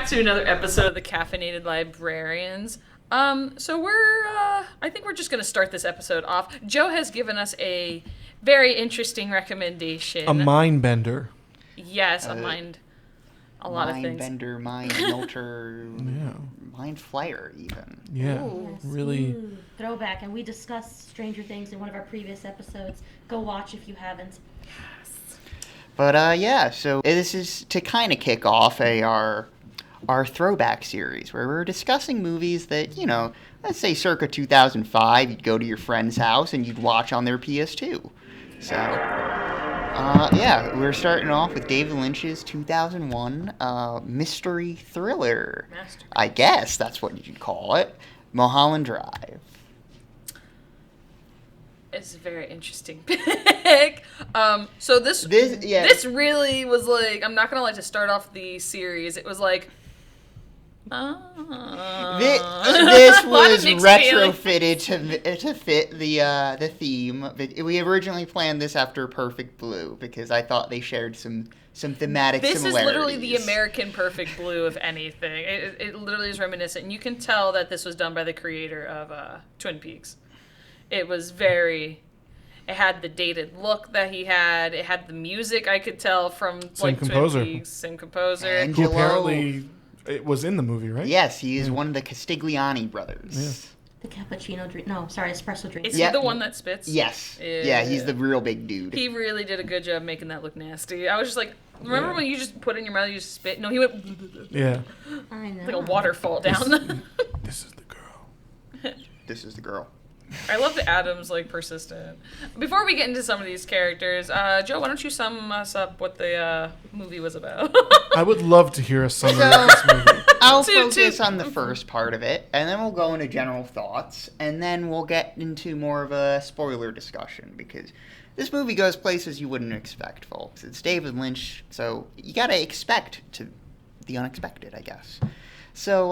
to another episode of the Caffeinated Librarians. So I think we're just going to start this episode off. Joe has given us a very interesting recommendation. A mind bender. Yes, a lot of things. Mind bender, mind melter, mind flyer even. Yeah, Yes. really. Throwback, and we discussed Stranger Things in one of our previous episodes. Go watch if you haven't. But so this is to kind of kick off our throwback series where we're discussing movies that, let's say circa 2005, you'd go to your friend's house and you'd watch on their PS2. So, we're starting off with David Lynch's 2001 mystery thriller. I guess that's what you'd call it. Mulholland Drive. It's a very interesting pick. So this really was like, I'm not gonna to start off the series. It was like, this was retrofitted to fit the theme. We originally planned this after Perfect Blue because I thought they shared some thematic similarities. This is literally the American Perfect Blue, if anything. It literally is reminiscent. And you can tell that this was done by the creator of Twin Peaks. It was very... It had the dated look that he had. It had the music, I could tell, from Twin Peaks. Same composer. Who apparently it was in the movie, right? Yes, he is one of the Castigliani brothers. Yeah. The cappuccino drink. No, sorry, espresso drink. Is he the one that spits? Yes. Yeah, he's the real big dude. He really did a good job making that look nasty. I was just like, remember when you just put it in your mouth and you just spit? No, he went... Yeah. I know. Like a waterfall down. This is the girl. This is the girl. I love that Adam's persistent. Before we get into some of these characters, Joe, why don't you sum us up what the movie was about? I would love to hear a summary of this movie. I'll focus on the first part of it, and then we'll go into general thoughts, and then we'll get into more of a spoiler discussion, because this movie goes places you wouldn't expect, folks. It's David Lynch, so you gotta expect the unexpected, I guess. So,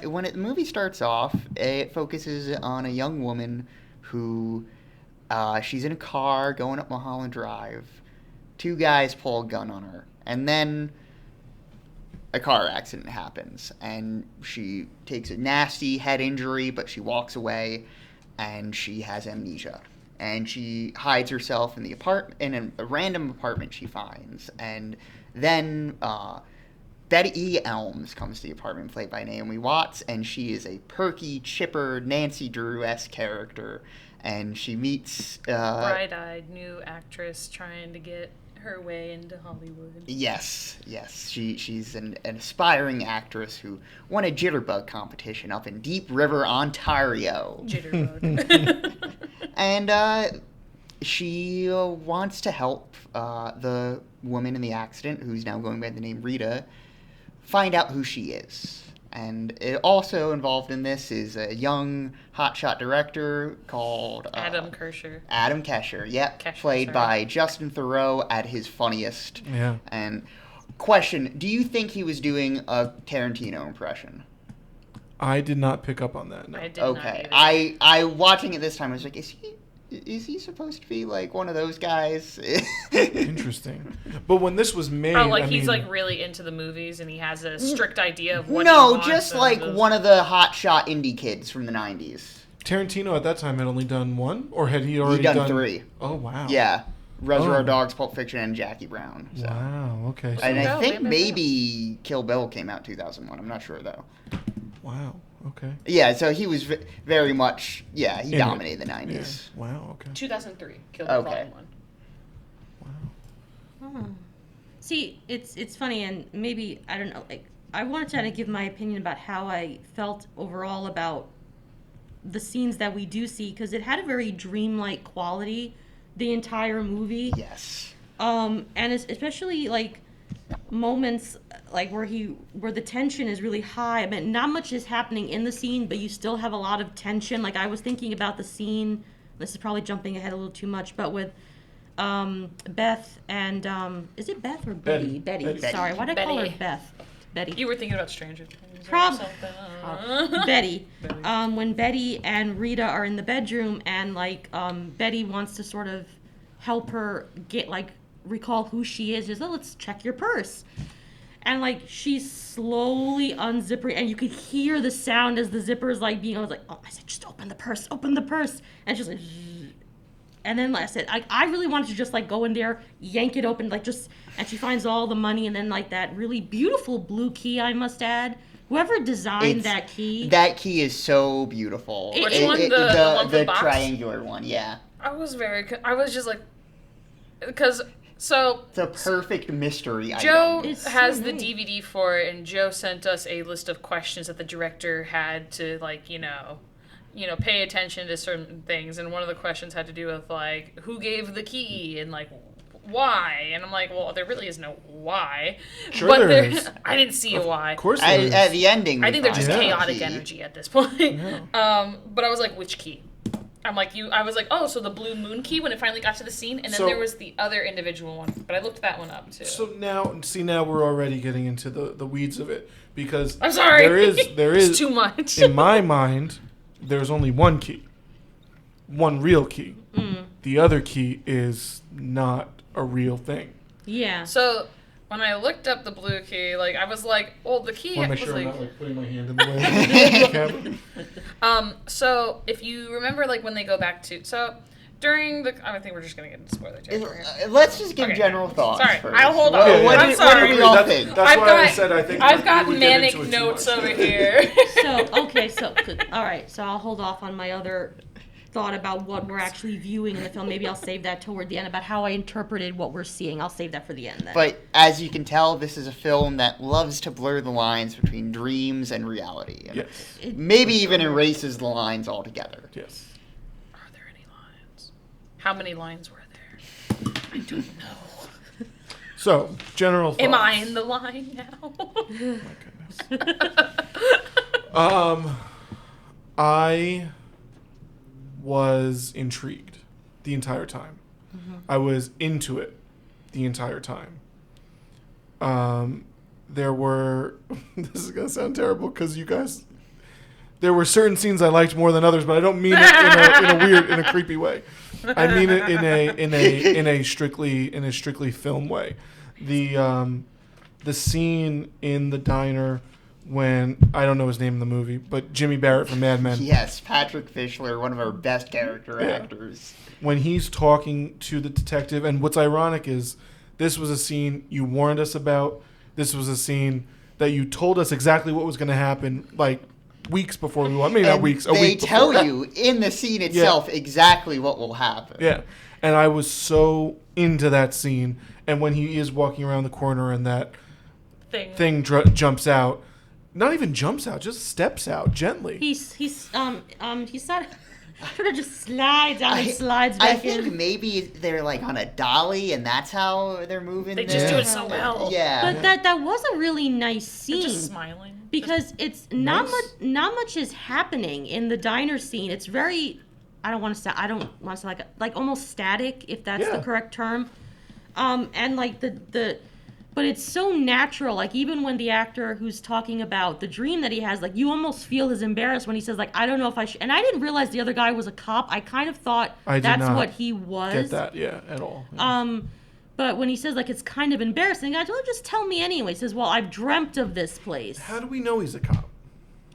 when the movie starts off, it focuses on a young woman who, she's in a car going up Mulholland Drive. Two guys pull a gun on her. And then a car accident happens. And she takes a nasty head injury, but she walks away. And she has amnesia. And she hides herself in in a random apartment she finds. And then, Betty Elms comes to the apartment, played by Naomi Watts, and she is a perky, chipper, Nancy Drew-esque character. And she meets... bright-eyed new actress trying to get her way into Hollywood. Yes. She's an aspiring actress who won a jitterbug competition up in Deep River, Ontario. Jitterbug. And she wants to help the woman in the accident, who's now going by the name Rita, find out who she is. And it also involved in this is a young hotshot director called Adam Kesher. Adam Kesher, played by Justin Theroux at his funniest. Yeah. And question, do you think he was doing a Tarantino impression? I did not pick up on that. No. I did not Okay. either. I watching it this time, I was like, is he supposed to be like one of those guys? Interesting. But when this was made, he's really into the movies and he has a strict idea of what he No, wants. just like one of the hotshot indie kids from the 90s. Tarantino at that time had only done one, or had he already done 3? Oh wow. Yeah, Reservoir Dogs, Pulp Fiction, and Jackie Brown. So. Wow. Okay. And I think maybe Kill Bill came out 2001. I'm not sure though. Wow. Okay. Yeah, so he was very much, he dominated the 90s. Yeah. Wow, okay. 2003, Kill Bill Volume 1. Wow. See, it's funny, and maybe, I don't know, I wanted to kind of give my opinion about how I felt overall about the scenes that we do see, because it had a very dreamlike quality, the entire movie. Yes. And especially, moments where the tension is really high. I mean, not much is happening in the scene, but you still have a lot of tension. I was thinking about the scene, this is probably jumping ahead a little too much, but with Beth and is it Beth or Betty? Betty. Sorry, why did I call her Beth? Betty. You were thinking about Stranger Things. Betty. When Betty and Rita are in the bedroom and Betty wants to sort of help her get recall who she is, just let's check your purse. And like she's slowly unzipping, and you could hear the sound as the zipper is like being. I was like, oh, I said, just open the purse, and she's like, zzz. And then I said, I really wanted to just like go in there, yank it open, like just, and she finds all the money, and then like that really beautiful blue key, I must add. Whoever designed that key. That key is so beautiful. Which one? The one from the box? Triangular one, yeah. I was just like, because, so. It's a perfect mystery Joe item. has the DVD for it, and Joe sent us a list of questions that the director had to, like, pay attention to certain things. And one of the questions had to do with, like, who gave the key and, like, why? And I'm like, well, there really is no why. Sure but there is. I didn't see a why. Of course there is. At the ending, I think they're just Yeah. chaotic energy at this point. Yeah. But I was like, which key? I'm like, I was like, oh, so the blue moon key when it finally got to the scene, and then there was the other individual one. But I looked that one up too. So now we're already getting into the weeds of it, because I'm sorry. there is it's too much. in my mind, there's only one key. One real key. Mm. The other key is not a real thing. Yeah. So when I looked up the blue key, like I was like, well, the key I want to was make sure I'm like. not like putting my hand in the way. of the camera. So if you remember, like when they go back to during the, I think we're just gonna get into spoiler territory here. Let's just give Okay. general thoughts. Sorry, first. I'll hold What- on. what I'm do- sorry. What do we all That's think? why I said I think I've got we would get manic into it too notes much. over here. All right, so I'll hold off on my other thought about what we're actually viewing in the film. Maybe I'll save that toward the end about how I interpreted what we're seeing. I'll save that for the end then. But as you can tell, this is a film that loves to blur the lines between dreams and reality. And Yes. maybe even erases the lines altogether. Yes. Are there any lines? How many lines were there? I don't know. So, general thoughts. Am I in the line now? Oh my goodness. I was intrigued the entire time. Mm-hmm. I was into it the entire time. There were this is gonna sound terrible because you guys. There were certain scenes I liked more than others, but I don't mean it in a creepy way. I mean it in a strictly film way. The scene in the diner when I don't know his name in the movie, but Jimmy Barrett from Mad Men. Yes, Patrick Fischler, one of our best character actors. When he's talking to the detective, and what's ironic is this was a scene you warned us about. This was a scene that you told us exactly what was going to happen, like weeks before we went. Maybe not weeks, a week before. They tell you in the scene itself exactly what will happen. Yeah. And I was so into that scene. And when he is walking around the corner and that thing jumps out, not even jumps out, just steps out gently. He's sort of just slides out and slides back I think maybe they're like on a dolly and that's how they're moving. They just do it so well. Yeah. But that was a really nice scene. They're just smiling. Because it's not much is happening in the diner scene. It's very I don't want to say like almost static, if that's the correct term. And like but it's so natural. Like even when the actor who's talking about the dream that he has, like you almost feel his embarrassed when he says like, I don't know if I should. And I didn't realize the other guy was a cop. I kind of thought that's what he was. Get that, at all. Yeah. But when he says like it's kind of embarrassing, I told him, just tell me anyway. He says, well, I've dreamt of this place. How do we know he's a cop?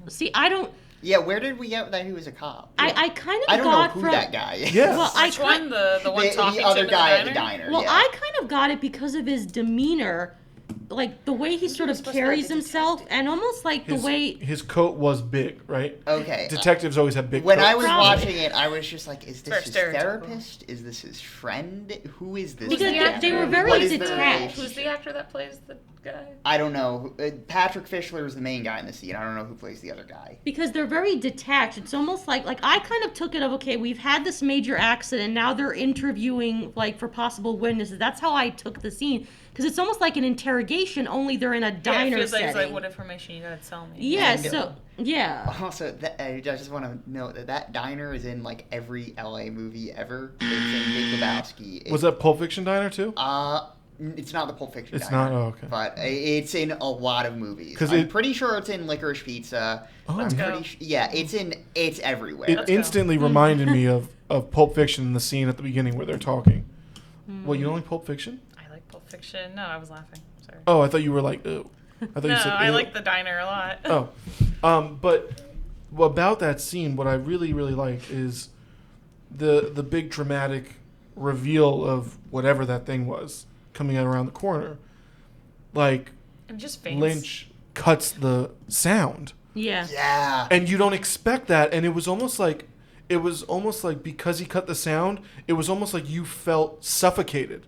See, I don't. Yeah, where did we get that he was a cop? I kind of I don't got know who from that guy is. Yeah. Well, Which one? The one talking the other to him guy in at the diner. Well, yeah. I kind of got it because of his demeanor, like the way he sort of carries himself, and almost like the way his coat was big, right? Okay. Detectives always have big When coats. I was Probably. watching it, I was just like, is this Very his stereotypical. therapist? Is this his friend? Who is this? because man? they were very What is the detached. relationship? Who's the actor that plays the guy? I don't know. Patrick Fischler is the main guy in the scene. I don't know who plays the other guy. Because they're very detached. It's almost like I kind of took it of, okay, we've had this major accident, now they're interviewing like for possible witnesses. That's how I took the scene. Because it's almost like an interrogation, only they're in a diner it feels like, setting. it's like, what information you gotta tell me? Yeah, And, so yeah. Also, I just want to note that diner is in like every LA movie ever. It's in Big Lebowski. Was that Pulp Fiction diner too? It's not the Pulp Fiction It's diner. not? Oh, okay. But it's in a lot of movies. 'Cause I'm pretty sure it's in Licorice Pizza. Oh. Let's go. It's everywhere. It instantly reminded me of Pulp Fiction in the scene at the beginning where they're talking. Well, you don't like Pulp Fiction? I like Pulp Fiction. No, I was laughing. Sorry. Oh, I thought you were like, ew. I thought No, you said I ew. like the diner a lot. But about that scene, what I really, really like is the big dramatic reveal of whatever that thing was coming out around the corner. Like, And just faints. Lynch cuts the sound. Yeah. Yeah. And you don't expect that. And it was almost like because he cut the sound, it was almost like you felt suffocated.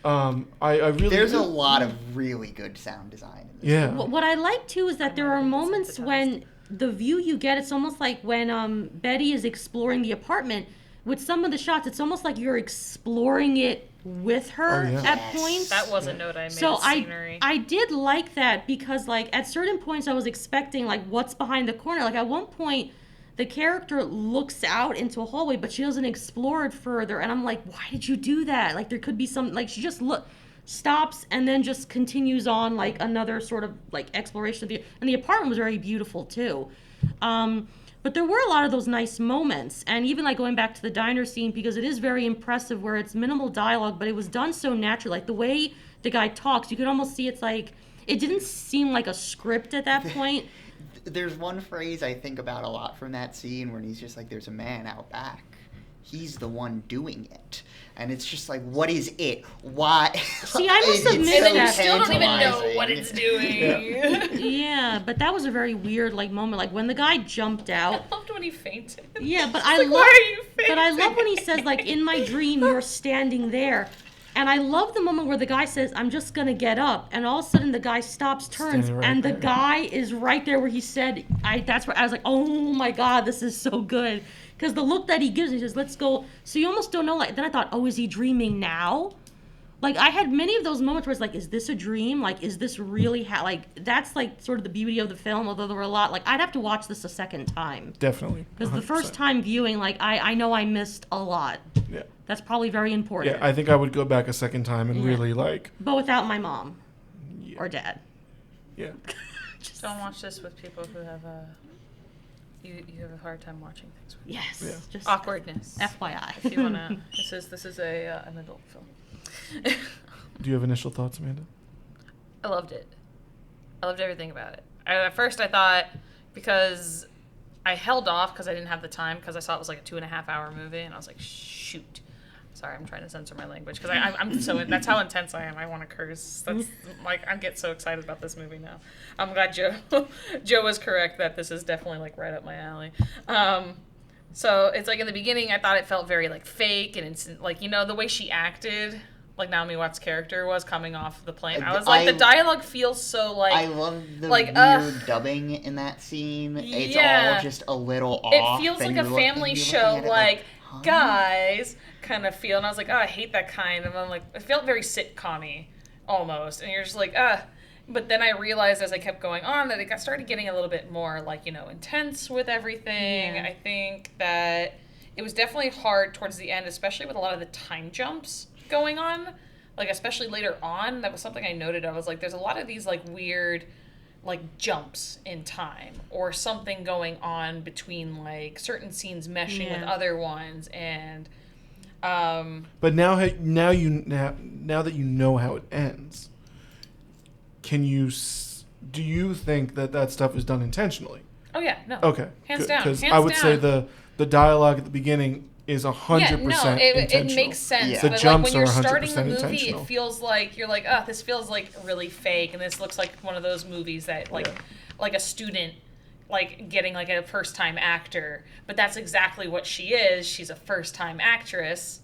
I really There's a lot of really good sound design in this. Yeah. What I like too is that there are moments when the view you get, it's almost like when Betty is exploring the apartment. With some of the shots, it's almost like you're exploring it with her Oh, yeah. at Yes. points. That was a note I made. So scenery. I did like that because like at certain points I was expecting like what's behind the corner. Like at one point the character looks out into a hallway but she doesn't explore it further, and I'm like, why did you do that? Like there could be some, like she just stops and then just continues on like another sort of like exploration of and the apartment was very beautiful too. But there were a lot of those nice moments, and even like going back to the diner scene, because it is very impressive where it's minimal dialogue, but it was done so naturally. Like the way the guy talks, you can almost see it's like, it didn't seem like a script at that point. There's one phrase I think about a lot from that scene where he's just like, there's a man out back. He's the one doing it. And it's just like, what is it? Why? See, I must It's admit so that- You still don't even know tantalizing. what it's doing. Yeah, but that was a very weird like moment. Like when the guy jumped out. I loved when he fainted. Yeah, but It's I like, love. why are you fainting? But I love when he says like, in my dream you're standing there. And I love the moment where the guy says, I'm just gonna get up, and all of a sudden the guy stops, turns, Standing right and the there. guy is right there where he said, that's where I was like, oh my god, this is so good. Because the look that he gives, he says, let's go. So you almost don't know, like, then I thought, oh, is he dreaming now? Like, I had many of those moments where it's like, is this a dream? Like, is this really like, that's like sort of the beauty of the film, although there were a lot, like, I'd have to watch this a second time. Definitely. Because the 100%. first time viewing, like, I know I missed a lot. Yeah. That's probably very important. Yeah, I think I would go back a second time and Yeah. really like. But without my mom Yeah. or dad. Yeah. Just don't watch this with people who have you have a hard time watching things with. Yes. Yeah. Just Awkwardness. FYI. If you wanna, this is an adult film. Do you have initial thoughts, Amanda? I loved it. I loved everything about it. At first, I thought, because I held off because I didn't have the time, because I saw it was like a 2.5 hour movie, and I was like, shoot. Sorry, I'm trying to censor my language because I'm so that's how intense I am. I want to curse. That's like I get so excited about this movie now. I'm glad Joe was correct that this is definitely like right up my alley. So it's like in the beginning I thought it felt very like fake, and it's like, you know, the way she acted, like Naomi Watts' character was coming off the plane. I was like, the dialogue feels so like, I love the like, weird dubbing in that scene. It's Yeah. all just a little it off. feels and like a you're family you're show, looking at it like huh? guys kind of feel, and I was like, oh, I hate that kind. And I'm like, it felt very sitcom-y almost, and you're just like, but then I realized as I kept going on that it started getting a little bit more like, you know, intense with everything. Yeah. I think that it was definitely hard towards the end, especially with a lot of the time jumps going on, like especially later on. That was something I noted. I was like, there's a lot of these like weird like jumps in time or something going on between like certain scenes meshing with Yeah. other ones, and But now that you know how it ends, do you think that stuff is done intentionally? oh yeah, no, Okay, hands down, because hands I would say down. the dialogue at the beginning is 100% yeah, no, it intentional. makes sense. Yeah. The But like jumps when you're are 100% starting the movie, intentional. it feels like you're like, oh, this feels like really fake, and this looks like one of those movies that like, Yeah. like a student like getting like a first time actor. But that's exactly what she is. She's a first time actress,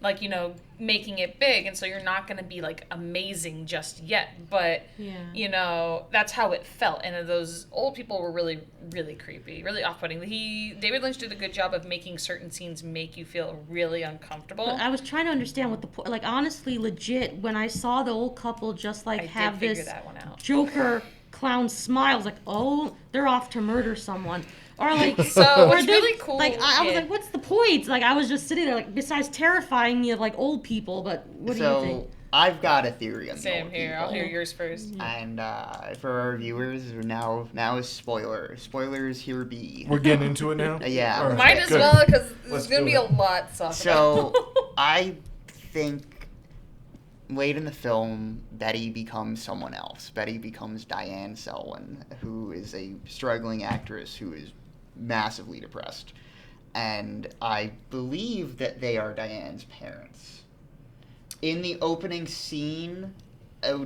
like, you know, making it big, and so you're not going to be like amazing just yet. But Yeah. you know, that's how it felt. And those old people were really, really creepy, really off-putting. David Lynch did a good job of making certain scenes make you feel really uncomfortable. But I was trying to understand what the point, like honestly, legit, when I saw the old couple just like I have did figure this that one out. Joker clown smile, I was like, oh, they're off to murder someone. Or like, So or what's they- really cool, like I was yeah. like, what's the point? Like I was just sitting there, like besides terrifying me of like old people, but what do you think? I've got a theory on the Same old here. I'll people. hear yours first. And for our viewers, now is spoilers. Spoilers here be. We're getting into it now? Yeah. All right, Might as good. well, because Let's there's going to do be it. a lot to talk So about. I think late in the film, Betty becomes someone else. Betty becomes Diane Selwyn, who is a struggling actress who is massively depressed. And I believe that they are Diane's parents. In the opening scene,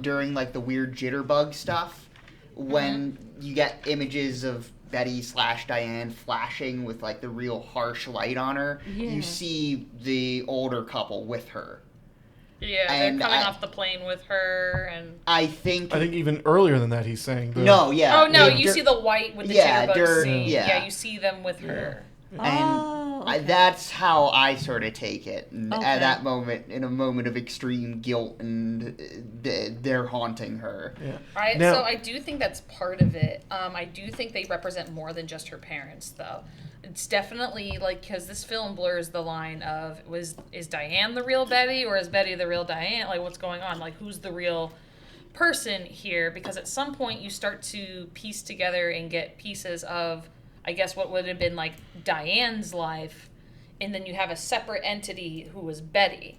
during like the weird jitterbug stuff, when you get images of Betty/Diane flashing with like the real harsh light on her, you see the older couple with her. Yeah, And they're coming off the plane with her, and I think even earlier than that, he's saying. no, yeah. Oh no, you see the white with the jitterbug scene. Yeah. You see them with her. And that's how I sort of take it. And at that moment, in a moment of extreme guilt, and they're haunting her. Yeah. So I do think that's part of it. I do think they represent more than just her parents, though. It's definitely like, because this film blurs the line of is Diane the real Betty, or is Betty the real Diane? Like, what's going on? Like, who's the real person here? Because at some point you start to piece together and get pieces of, I guess, what would have been like Diane's life, and then you have a separate entity who was Betty.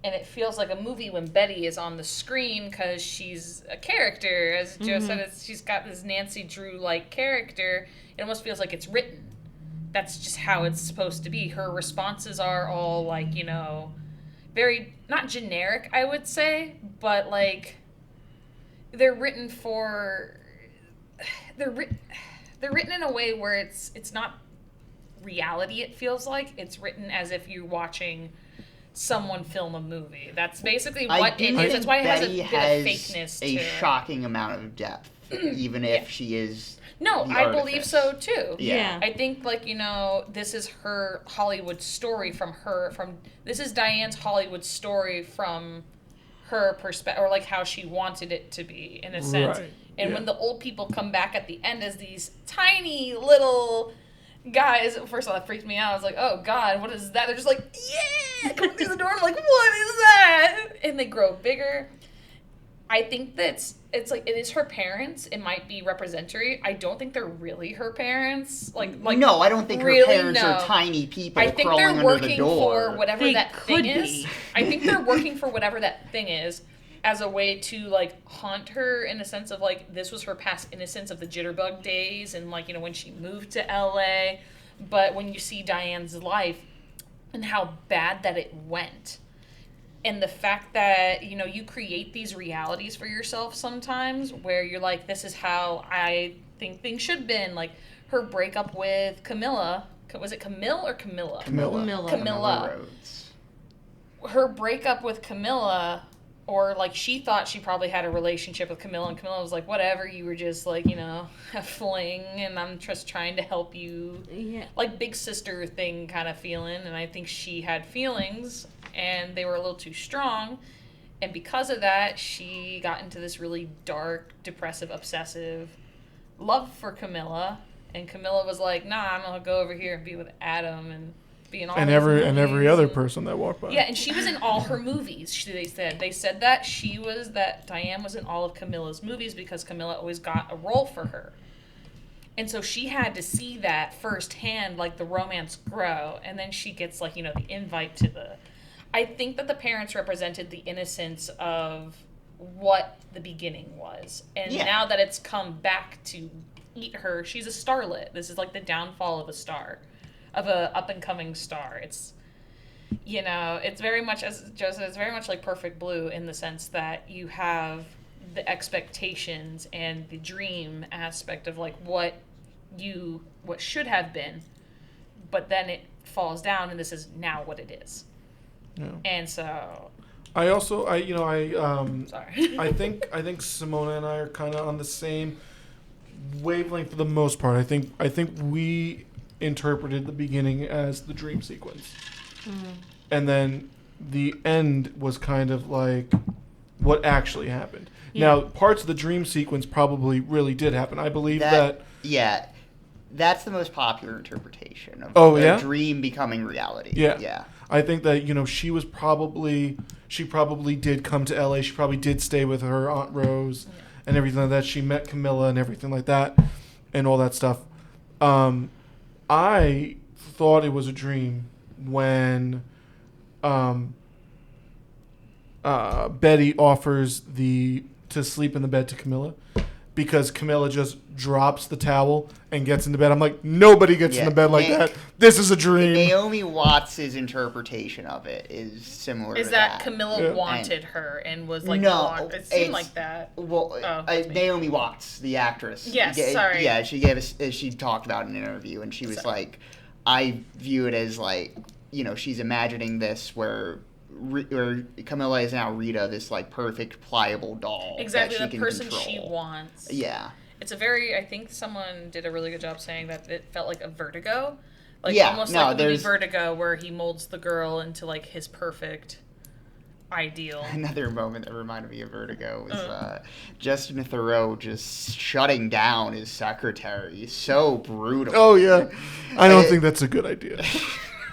And it feels like a movie when Betty is on the screen because she's a character. As Joe said, she's got this Nancy Drew-like character. It almost feels like it's written. That's just how it's supposed to be. Her responses are all like, very, not generic, I would say, but like, they're written in a way where it's not reality, it feels like. It's written as if you're watching someone film a movie. That's basically what it is. That's why it has a bit of fakeness to it. A shocking amount of depth, even if she is No, the I artifice. believe so too. Yeah. I think this is her Hollywood story this is Diane's Hollywood story from her perspective, or like how she wanted it to be in a sense. Right. And when the old people come back at the end as these tiny little guys, first of all, that freaked me out. I was like, oh God, what is that? They're just like, yeah, come through the door. I'm like, what is that? And they grow bigger. I think it's like, it is her parents. It might be representatory. I don't think they're really her parents. Like no, I don't think really, her parents no. are tiny people I think crawling they're under working the door. for whatever They that could thing is. be. I think they're working for whatever that thing is as a way to like haunt her, in a sense of like, this was her past innocence of the jitterbug days and like, when she moved to LA. But when you see Diane's life and how bad that it went, and the fact that, you create these realities for yourself sometimes where you're like, this is how I think things should have been. Like her breakup with Camilla. Was it Camille or Camilla? Camilla Rhodes. Her breakup with Camilla, or like she thought she probably had a relationship with Camilla, and Camilla was like, whatever, you were just like, a fling, and I'm just trying to help you. Yeah. Like big sister thing kind of feeling. And I think she had feelings, and they were a little too strong. And because of that, she got into this really dark, depressive, obsessive love for Camilla. And Camilla was like, nah, I'm going to go over here and be with Adam and be in all his movies. And every other person that walked by. Yeah, and she was in all her movies, they said that Diane was in all of Camilla's movies because Camilla always got a role for her. And so she had to see that firsthand, like the romance grow. And then she gets like, the invite to I think that the parents represented the innocence of what the beginning was. And now that it's come back to eat her, she's a starlet. This is like the downfall of a star, of a up-and-coming star. It's, it's very much, as Joe said, it's very much like Perfect Blue in the sense that you have the expectations and the dream aspect of like what should have been, but then it falls down, and this is now what it is. Yeah. And so I also, sorry. I think Simona and I are kind of on the same wavelength for the most part. I think we interpreted the beginning as the dream sequence, and then the end was kind of like what actually happened. Yeah. Now, parts of the dream sequence probably really did happen. I believe that. Yeah, that's the most popular interpretation of a dream becoming reality. Yeah. I think that she probably did come to LA. She probably did stay with her Aunt Rose and everything like that. She met Camilla and everything like that and all that stuff. I thought it was a dream when Betty offers to sleep in the bed to Camilla because Camilla just drops the towel and gets into bed. I'm like, nobody gets in the bed like that. This is a dream. Naomi Watts' interpretation of it is similar to that. Is that Camilla wanted her and was like, no, it seemed like that. Well, Naomi Watts, the actress. Yes, sorry. Yeah, she talked about it in an interview, and she was like, I view it as like, she's imagining this where Camilla is now Rita, this like perfect pliable doll. Exactly, that she the can person control. she wants. Yeah. It's I think someone did a really good job saying that it felt like a Vertigo. Like almost like the movie Vertigo, where he molds the girl into like his perfect ideal. Another moment that reminded me of Vertigo was Justin Theroux just shutting down his secretary. So brutal. Oh, yeah. I don't think that's a good idea.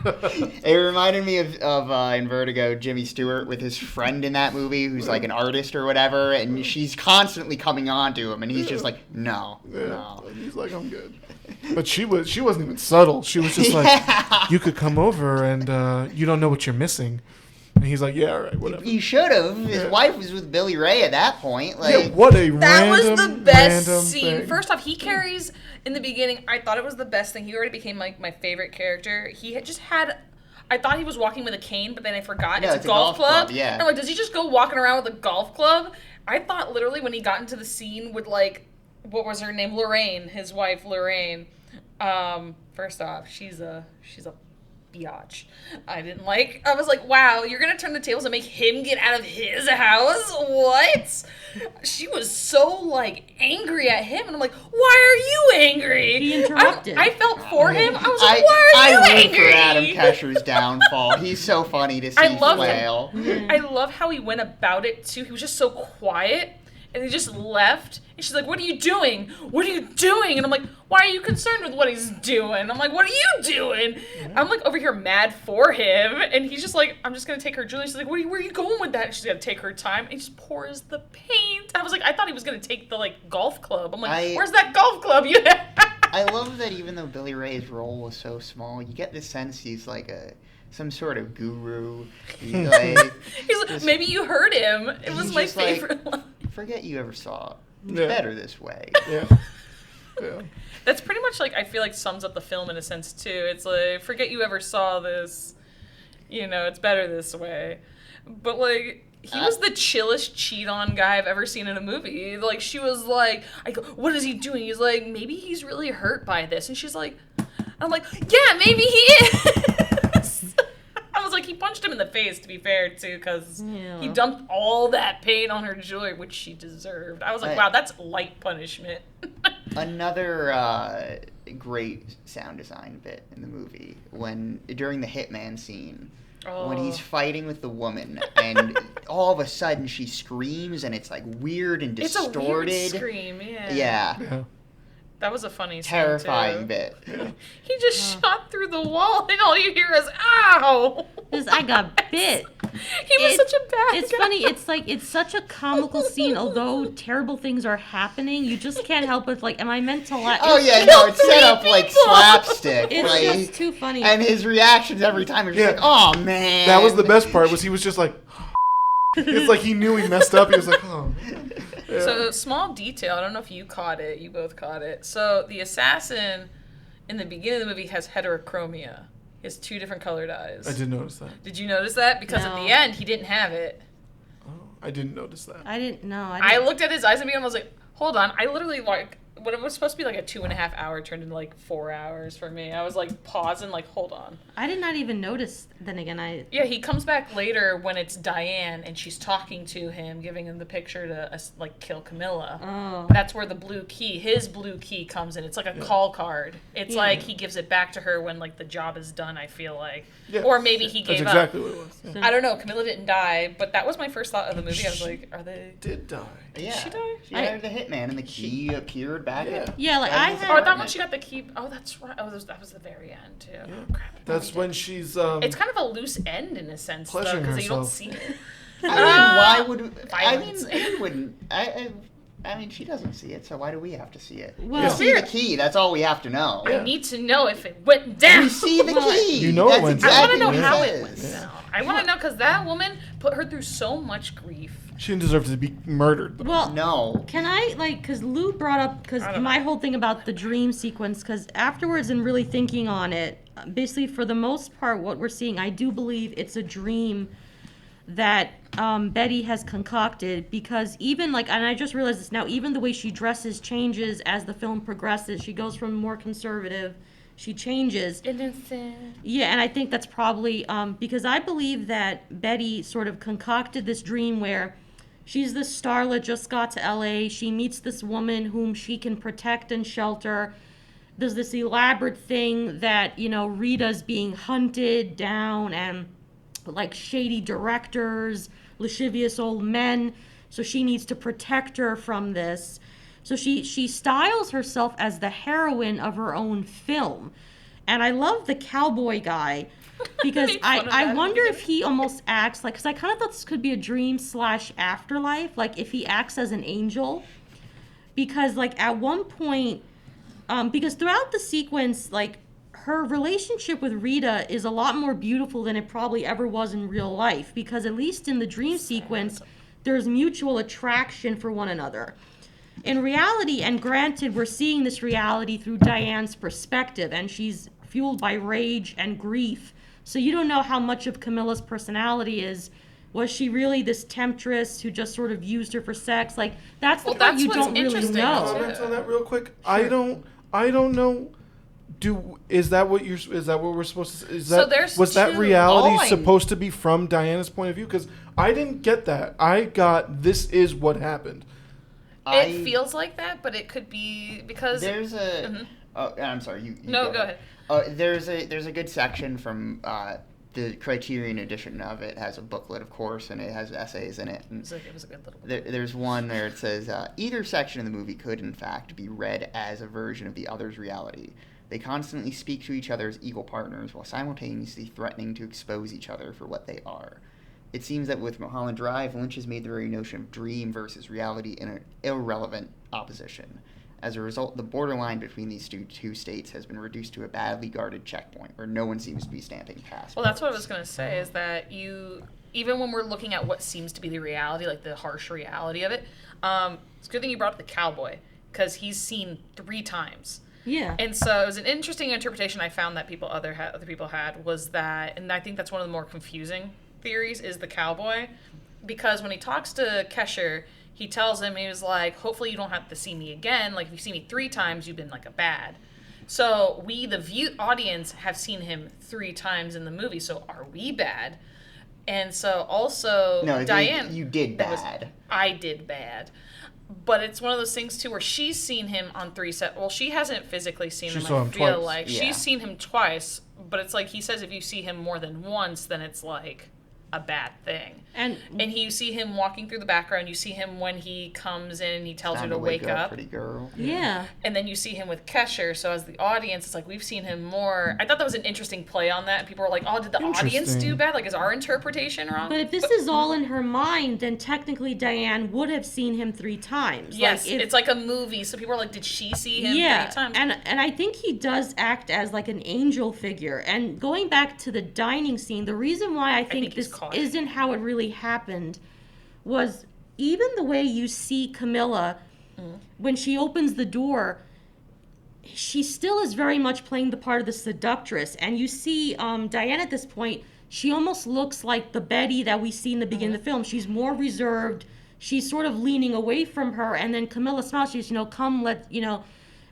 It reminded me of in Vertigo, Jimmy Stewart with his friend in that movie who's like an artist or whatever, and she's constantly coming on to him, and he's just like, no. He's like, I'm good. But she wasn't even subtle. She was just like, you could come over and you don't know what you're missing. And he's like, yeah, all right, whatever. He should have. His wife was with Billy Ray at that point. Like, yeah, what a that random, was the best random scene. thing. First off, he carries in the beginning. I thought it was the best thing. He already became like my favorite character. He had just had. I thought he was walking with a cane, but then I forgot it's a golf club. Yeah. And I'm like, does he just go walking around with a golf club? I thought literally when he got into the scene with like, what was her name? Lorraine, his wife Lorraine. First off, she's a biatch. I was like, wow, you're gonna turn the tables and make him get out of his house? What? She was so like angry at him, and I'm like, why are you angry? He interrupted. I felt for him. I was like, why are you angry? I root for Adam Kesher's downfall. He's so funny to see flail. I love how he went about it too. He was just so quiet. And he just left. And she's like, what are you doing? What are you doing? And I'm like, why are you concerned with what he's doing? I'm like, what are you doing? I'm like over here mad for him. And he's just like, I'm just going to take her jewelry. She's like, where are you going with that? And she's going to take her time. And he just pours the paint. I was like, I thought he was going to take the like golf club. I'm like, where's that golf club you have? I love that even though Billy Ray's role was so small, you get the sense he's like some sort of guru. He's like, maybe you heard him. It was my favorite line. Forget you ever saw it. It's better this way. Yeah. That's pretty much like, I feel like sums up the film in a sense too. It's like, forget you ever saw this. It's better this way. But like, he was the chillest cheat on guy I've ever seen in a movie. Like, she was like, I go, what is he doing? He's like, maybe he's really hurt by this. And she's like, I'm like, yeah, maybe he is. I was like, he punched him in the face, to be fair, too, because he dumped all that paint on her jewelry, which she deserved. I was like, wow, that's light punishment. Another great sound design bit in the movie, during the Hitman scene, when he's fighting with the woman, and all of a sudden she screams, and it's like weird and distorted. It's a weird scream, Yeah. That was a funny scene, terrifying bit. He just shot through the wall, and all you hear is, ow! I got bit. He was such a bad It's guy. funny. It's like, it's such a comical scene. Although terrible things are happening, you just can't help but like, am I meant to laugh? Oh yeah, no, it's set up like slapstick. It's like, just too funny. And his reactions every time are just like, oh man. That was the best part, was he was just like, it's like he knew he messed up. He was like, oh. Yeah. So, small detail, I don't know if you caught it, you both caught it. So, the assassin in the beginning of the movie has heterochromia. He has two different colored eyes. I did notice that. Did you notice that? Because at the end, he didn't have it. Oh, I didn't notice that. I didn't know. I looked at his eyes and I was like, hold on. I literally, like, when it was supposed to be like a 2.5 hour turned into like 4 hours for me. I was like pausing, like, hold on. I did not even notice. Then again, Yeah, he comes back later when it's Diane and she's talking to him, giving him the picture to like kill Camilla. Oh. That's where the blue key, his blue key, comes in. It's like a call card. It's like he gives it back to her when like the job is done, I feel like. Yeah. Or maybe he gave That's exactly what it was. Yeah. I don't know. Camilla didn't die, but that was my first thought of the movie. I was like, are they... Did die. Yeah. Did she die? She hired the hitman, and the key appeared back at. Yeah, like I had. Oh, I thought when she got the key... Oh, that's right. Oh, that was the very end, too. Yeah. Oh, crap. That's when she's It's kind of a loose end in a sense, though, pleasuring because you don't herself. see it. I mean, why would... Violence. I mean, who wouldn't... I mean, she doesn't see it, so why do we have to see it? Well- We see the key. That's all we have to know. I need to know if it went down. We see the key. You know it That's went down. I want to exactly know what how it it went is. down. I want to know because that woman put her through so much grief. She didn't deserve to be murdered. Though. Well, No. can I, like, because Lou brought up, because I don't my know. whole thing about the dream sequence, because afterwards and really thinking on it, basically for the most part, what we're seeing, I do believe it's a dream that Betty has concocted, because even, like, and I just realized this now, even the way she dresses changes as the film progresses. She goes from more conservative, she changes. Innocent. Yeah, and I think that's probably because I believe that Betty sort of concocted this dream where she's this starlet, just got to LA. She meets this woman whom she can protect and shelter. There's this elaborate thing that, you know, Rita's being hunted down and like shady directors, lascivious old men. So she needs to protect her from this. So she styles herself as the heroine of her own film. And I love the cowboy guy because Make fun of I that. wonder if he almost acts like, because I kind of thought this could be a dream / afterlife, like if he acts as an angel. Because like at one point, because throughout the sequence, like her relationship with Rita is a lot more beautiful than it probably ever was in real life. Because at least in the dream sequence, there's mutual attraction for one another. In reality, and granted, we're seeing this reality through Diane's perspective, and she's fueled by rage and grief. So you don't know how much of Camilla's personality is. Was she really this temptress who just sort of used her for sex? Like, that's the Well, part that's you what's don't really interesting, know. too. Comment on that real quick. I don't know. Is that what we're supposed to? Is So that there's was that two. reality All I- supposed to be from Diana's point of view? Because I didn't get that. I got this is what happened. It feels like that, but it could be because There's a. Mhm. Oh, I'm sorry. You No, go ahead. There's a good section from the Criterion edition of it. Has a booklet, of course, and it has essays in it. And it was a good little. there's one where it says either section of the movie could, in fact, be read as a version of the other's reality. They constantly speak to each other as equal partners while simultaneously threatening to expose each other for what they are. It seems that with Mulholland Drive, Lynch has made the very notion of dream versus reality in an irrelevant opposition. As a result, the borderline between these two states has been reduced to a badly guarded checkpoint where no one seems to be stamping past. Well, that's what I was going to say, is that even when we're looking at what seems to be the reality, like the harsh reality of it, it's a good thing you brought up the cowboy, because he's seen 3 times. Yeah. And so it was an interesting interpretation I found that other people had, was that, and I think that's one of the more confusing theories, is the cowboy. Because when he talks to Kesher, he tells him, he was like, hopefully you don't have to see me again. Like, if you see me 3 times, you've been like a bad. So we, the audience, have seen him 3 times in the movie. So are we bad? And so also, No, Diane, you did that was- bad. I did bad. But it's one of those things too where she's seen him on 3 sets. Well, she hasn't physically seen She him. saw I him feel twice. like Yeah. she's seen him twice. But it's like he says, if you see him more than once, then it's like a bad thing. And You see him walking through the background. You see him when he comes in and he tells her Time to wake up. pretty girl. yeah. And then you see him with Kesher. So as the audience, it's like we've seen him more. I thought that was an interesting play on that. People were like, "Oh, did the audience Interesting. do bad? Like, is our interpretation wrong?" But if this is all in her mind, then technically Diane would have seen him 3 times. yes, Like, if, it's like a movie. So people are like, "Did she see him 3 times?" and I think he does act as like an angel figure. And going back to the dining scene, the reason why I think he's this caught. isn't how it really happened was even the way you see Camilla when she opens the door, she still is very much playing the part of the seductress. And you see Diane at this point, she almost looks like the Betty that we see in the beginning of the film. She's more reserved. She's sort of leaning away from her. And then Camilla smiles. She's, come,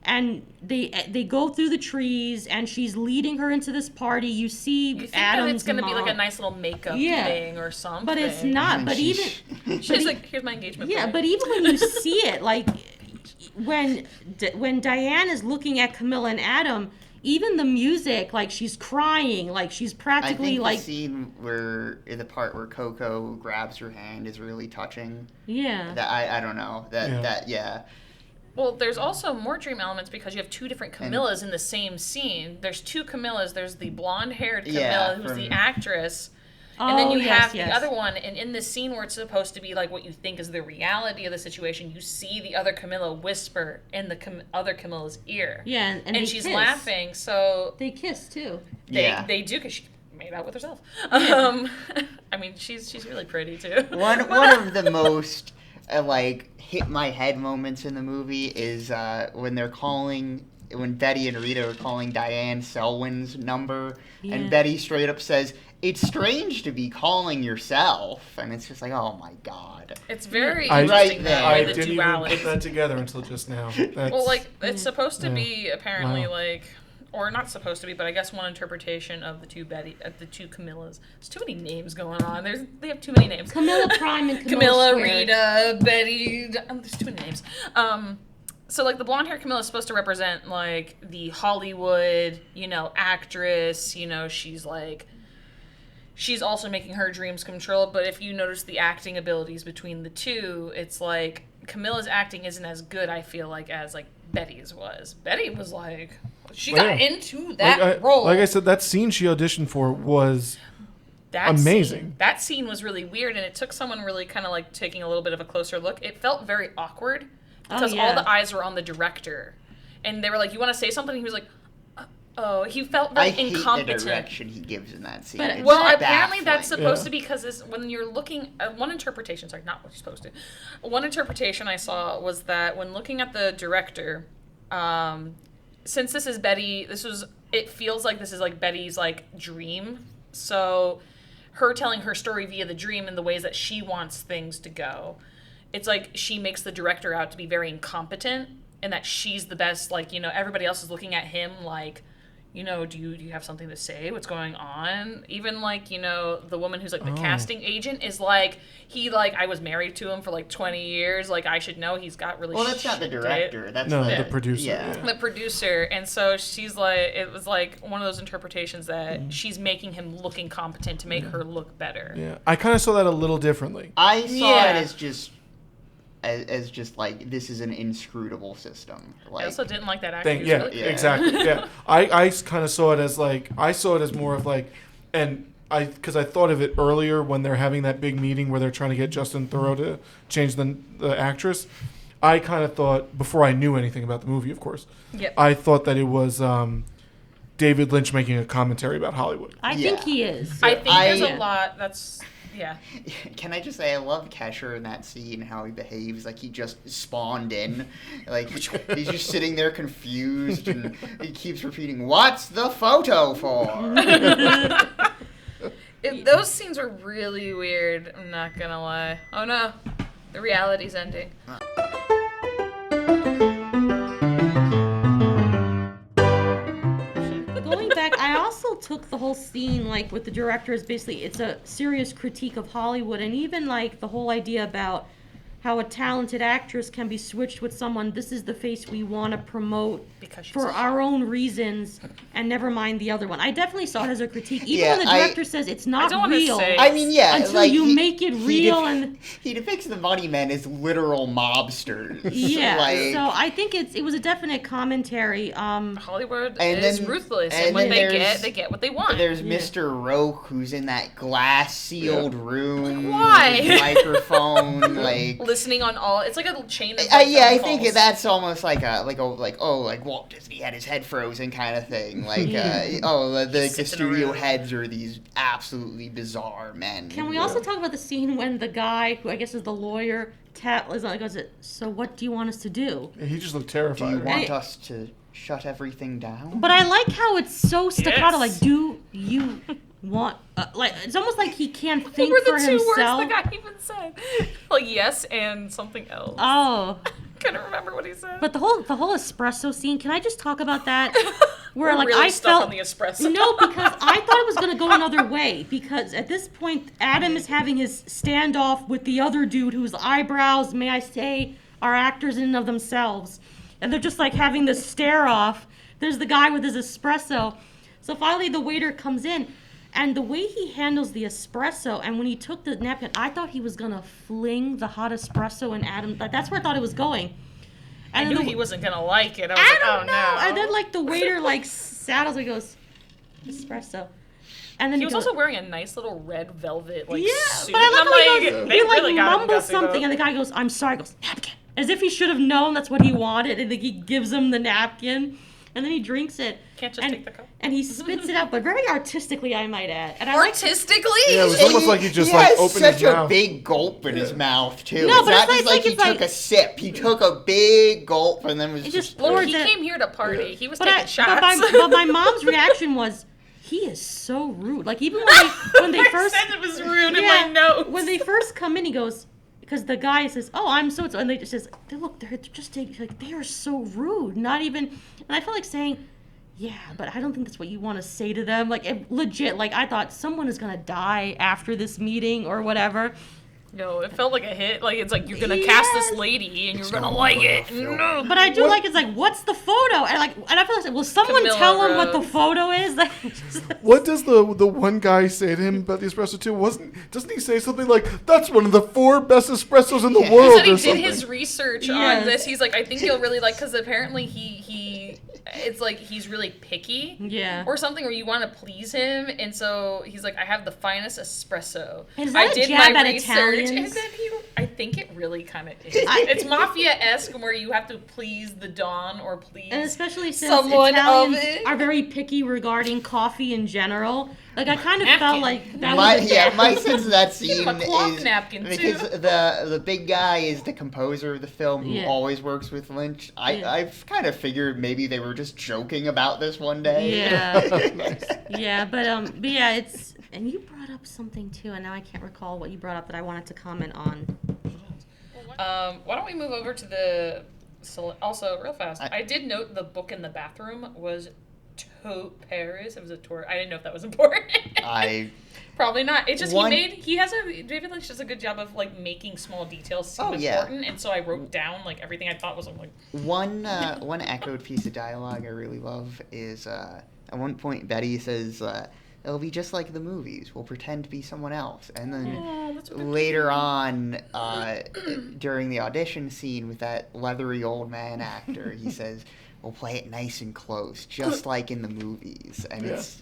and they go through the trees, and she's leading her into this party. You see You think Adam's that it's going to be like a mom. nice little makeup Yeah. thing or something. But it's not. And But she's- even She's like, here's my engagement yeah, ring. but even when you see it, like when Diane is looking at Camilla and Adam, even the music, like she's crying, like she's I practically think like the scene in the part where Coco grabs her hand is really touching. yeah. That I don't know Yeah. Well, there's also more dream elements because you have 2 different Camillas in the same scene. There's 2 Camillas. There's the blonde-haired Camilla, Yeah, who's the from- actress, And then Oh, you yes, have yes. the other one, and in this scene where it's supposed to be like what you think is the reality of the situation, you see the other Camilla whisper in the other Camilla's ear. Yeah, and they she's kiss. laughing, so They kiss too. they do, because she made out with herself. I mean, she's really pretty too. One of the most hit my head moments in the movie is when Betty and Rita are calling Diane Selwyn's number, Yeah. and Betty straight up says, "It's strange to be calling yourself," and it's just like, oh my god. It's very I- interesting Right that there. way, I the didn't even duality. put that together until just now. That's, Well, like, it's supposed to Yeah. be apparently Wow. or not supposed to be, but I guess one interpretation of the two Camillas. There's too many names going on. They have too many names. Camilla Prime and Camilla, Squared. Rita, Betty. There's too many names. So like the blonde hair Camilla is supposed to represent like the Hollywood, actress. She's also making her dreams come true. But if you notice the acting abilities between the two, it's like Camilla's acting isn't as good, I feel like, as like Betty's was. Betty was like, she got into that role. Like I said, that scene she auditioned for was That amazing. That scene was really weird, and it took someone really kind of like taking a little bit of a closer look. It felt very awkward because yeah. all the eyes were on the director, and they were like, "You want to say something?" He was like, "Oh." He felt I very hate incompetent. the direction he gives in that scene. But- It's Well, apparently baffling. that's supposed to Yeah. be because when you're looking at one interpretation, sorry, not what you're supposed to. One interpretation I saw was that when looking at the director, since this is Betty, it feels like this is like Betty's like dream. So her telling her story via the dream and the ways that she wants things to go. It's like she makes the director out to be very incompetent and that she's the best, like, everybody else is looking at him like, do you have something to say? What's going on? Even like, the woman who's like the casting agent is like, I was married to him for like 20 years. Like, I should know he's got really Well, that's not the director. That's the producer. Yeah. the producer. And so she's like, it was like one of those interpretations that she's making him look incompetent to make her look better. Yeah, I kind of saw that a little differently. I saw Yeah. it as just like, this is an inscrutable system. Like, I also didn't like that actor. He was Yeah, really good. exactly. Yeah, I kind of saw it as more of like, because I thought of it earlier when they're having that big meeting where they're trying to get Justin Theroux to change the actress. I kind of thought, before I knew anything about the movie, of course, Yep. I thought that it was David Lynch making a commentary about Hollywood. I Yeah. think he is. I think there's Yeah. a lot that's, yeah. Can I just say, I love Kesher in that scene, how he behaves like he just spawned in. Like, he's just sitting there confused, and he keeps repeating, "What's the photo for?" Those scenes were really weird, I'm not gonna lie. Oh no, the reality's ending. Going back, I also took the whole scene, like, with the director as basically, it's a serious critique of Hollywood, and even, like, the whole idea about how a talented actress can be switched with someone, this is the face we want to promote Because she's for hot. our own reasons, and never mind the other one. I definitely saw it as a critique, even Yeah, when the director says it's not don't wanna real. say- I mean, yeah, Until like, you make it real and... he depicts the Money Men as literal mobsters. Yeah, Like, so I think it was a definite commentary. Hollywood And is then- ruthless, and and when then they there's- get what they want. There's Mr. Roke, who's in that glass-sealed room. Why? With his microphone, like... Listening on all, it's like a chain of yeah, I phone think calls. that's almost like Walt Disney had his head frozen kind of thing. Like, the sits in a studio room. heads are these absolutely bizarre men. Can we also talk about the scene when the guy, who I guess is the lawyer, goes, "So what do you want us to do?" He just looked Do you terrified. want us to shut everything down? But I like how it's so staccato. Yes. Like, do you want? Like, it's almost like he can't What think were the for two himself. words the guy even said? Like yes and something else. Oh, Couldn't remember what he said. but the whole espresso scene. Can I just talk about that? Where We're like really I stuck felt on the espresso. no, because I thought it was gonna go another way. Because at this point, Adam is having his standoff with the other dude whose eyebrows, may I say, are actors in and of themselves, and they're just like having this stare off. There's the guy with his espresso. So finally, the waiter comes in. And the way he handles the espresso, and when he took the napkin, I thought he was gonna fling the hot espresso in Adam. That's where I thought it was going. I And knew then he wasn't gonna like it. I was I like, don't oh know. no. And then like the waiter like saddles and goes, espresso. And then He was goes, also wearing a nice little red velvet like yeah, suit. but I love And I'm how like, he goes, they he like really got him mumbles gussing something, up. and the guy goes, "I'm sorry." He goes, "Napkin," as if he should have known that's what he wanted, and then he gives him the napkin, and then he drinks it. Can't just and, take the cup. And he spits it out, but very artistically, I might add. And I like. Artistically? Yeah, it was almost like he just he like has opened such his a mouth. big gulp in his mouth too. No, it's but not it's just like- like he it's like- took a sip. He took a big gulp and then was It just just Well, pours he it. came here to party. He was But, taking shots. but my mom's reaction was, he is so rude. Like, even when they I first... said it was rude in Yeah, my notes. when they first come in, he goes... Because the guy says, "Oh, I'm so," and they just says, "Look, they're just like they are so rude. Not even." And I felt like saying, "Yeah, but I don't think that's what you want to say to them." Like legit, like I thought someone is gonna die after this meeting or whatever. No, it felt like a hit. Like, it's like, you're gonna cast this Yes. lady and you're gonna like it. No. But I do like it's like, what's the photo? And I feel like, will someone Camilla tell him what the Rose. photo is? Like, What does the one guy say to him about the espresso too? Doesn't he say something like, "That's one of the 4 best espressos in the Yeah. world"? He said he or did something? his research Yes. on this. He's like, I think you'll really like, because apparently it's like he's really picky. Yeah. Or something where you want to please him, and so he's like, I have the finest espresso. Is that I a did jab my at research, Italians? and then I think it really kind of is. It's mafia-esque where you have to please the Don or please and especially since someone Italians of it. are very picky regarding coffee in general. Like I kind of Napkin. felt like that my, was a yeah, jab. my sense of that Give scene him a cloth is napkin, too. because the big guy is the composer of the film who Yeah. always works with Lynch. Yeah. I've kind of figured maybe they were just joking about this one day. Yeah. Yeah, but yeah, it's and you brought up something too, and now I can't recall what you brought up that I wanted to comment on. Why don't we move over to the... Also, real fast, I did note the book in the bathroom was Paris. It was a tour. I didn't know if that was important. Probably not. It's just David Lynch does a good job of like making small details seem important, and so I wrote down like everything I thought was like One echoed piece of dialogue I really love is at one point Betty says, "It'll be just like the movies. We'll pretend to be someone else." And then later on, during the audition scene with that leathery old man actor, he says, "We'll play it nice and close, just like in the movies." And it's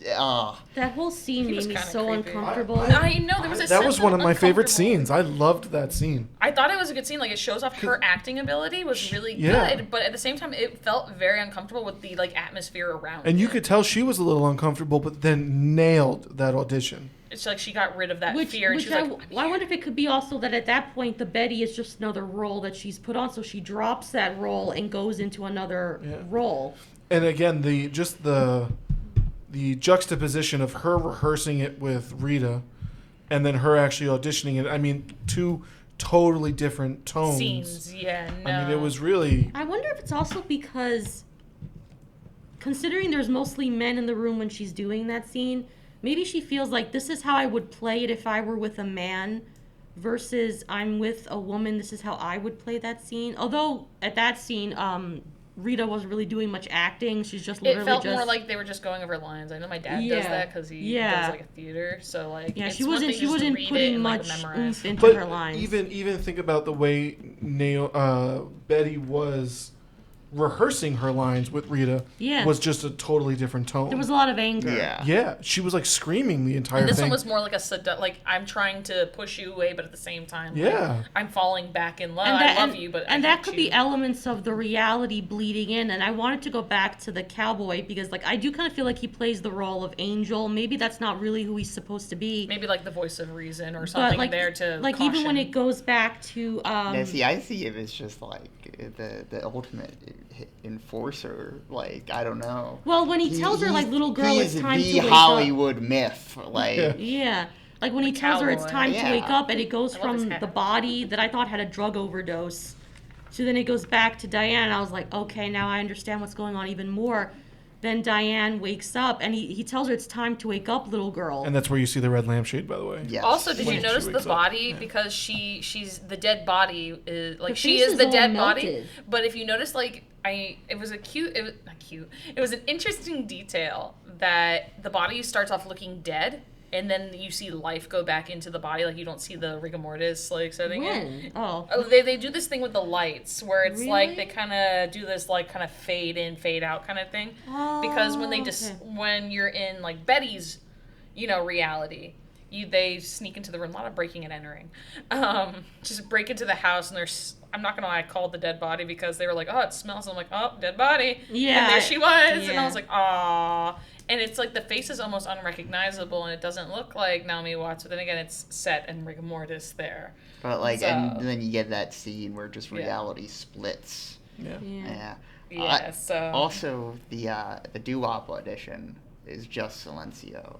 That whole scene He was made me kinda so creepy. uncomfortable. I know there was a That sense was one of my favorite uncomfortable. scenes. I loved that scene. I thought it was a good scene. Like it shows off her acting ability was really Yeah. good, but at the same time, it felt very uncomfortable with the like atmosphere around. And you it. could tell she was a little uncomfortable, but then nailed that audition. It's like she got rid of that Which fear, and she was like, I wonder if it could be also that at that point the Betty is just another role that she's put on, so she drops that role and goes into another role. And again, the juxtaposition of her rehearsing it with Rita, and then her actually auditioning it. I mean, 2 totally different tones. scenes. Yeah, no. I mean, it was really. I wonder if it's also because, considering there's mostly men in the room when she's doing that scene, maybe she feels like this is how I would play it if I were with a man, versus I'm with a woman. This is how I would play that scene. Although at that scene, Rita wasn't really doing much acting. She's just literally It felt just more like they were just going over lines. I know my dad does Yeah. that because he does like a theater. So like, yeah. it's She one wasn't thing just to putting read it and, like, much memorize. oomph into But her lines. even think about the way Betty was rehearsing her lines with Rita. Yeah. Was just a totally different tone. There was a lot of anger. Yeah, she was like screaming the entire And this thing. one was more like like I'm trying to push you away, but at the same time, like, Yeah. I'm falling back in love. And I love you, but I that hate could you. be elements of the reality bleeding in. And I wanted to go back to the cowboy because, like, I do kind of feel like he plays the role of Angel. Maybe that's not really who he's supposed to be. Maybe like the voice of reason or But something like, there to like caution. even when it goes back to I see him as just like the ultimate enforcer. Like, I don't know. well, when he tells her like, little girl, it's time to the wake Hollywood myth. Like, Yeah. up. Yeah. Like when he tells her it's cowboy. time to Yeah. wake up, and it goes I love his from hat. the body that I thought had a drug overdose, so then it goes back to Diane. And I was like, okay, now I understand what's going on even more. Then Diane wakes up, and he tells her it's time to wake up, little girl. And that's where you see the red lampshade, by the way. yes. Also, did When you she notice the wakes up. body Yeah. because she's the dead body is like Her she face is is the all dead body. melted. But if you notice, like it was not cute. It was an interesting detail that the body starts off looking dead, and then you see life go back into the body. Like you don't see the rigor mortis like setting in. When? Oh. Oh, they do this thing with the lights where it's like Really? they kind of do this like kind of fade in, fade out kind of thing. Because when they okay. when you're in like Betty's reality. They sneak into the room, a lot of breaking and entering. Just break into the house, and I'm not gonna lie, I called the dead body because they were like, oh, it smells. I'm like, oh, dead body. Yeah. And there she was, Yeah. and I was like, aw. And it's like the face is almost unrecognizable, and it doesn't look like Naomi Watts. But then again, it's set and rigor mortis there. But like, So- and then you get that scene where just reality splits. Yeah. Yeah. Yeah. So Also, the doo-wop audition is just Silencio.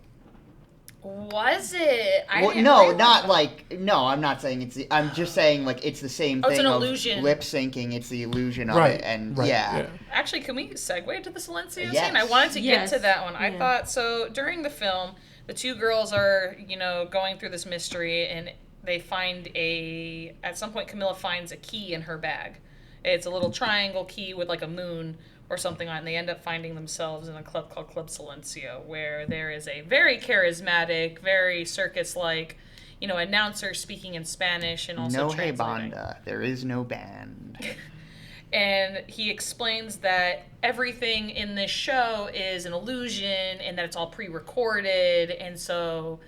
was it? I Well, didn't no, realize not that. like no. I'm not saying it's. I'm just saying like it's the same Oh, it's thing an of illusion. lip syncing. It's the illusion of Right. it, and right, yeah. Actually, can we segue to the Silencio Yes. scene? I wanted to Yes. get to that one. I Yeah. thought so. During the film, the two girls are going through this mystery, and they find at some point Camilla finds a key in her bag. It's a little triangle key with like a moon or something on it, and they end up finding themselves in a club called Club Silencio, where there is a very charismatic, very circus-like, announcer speaking in Spanish and also No hey translating. banda, there is no band. And he explains that everything in this show is an illusion and that it's all pre-recorded, and so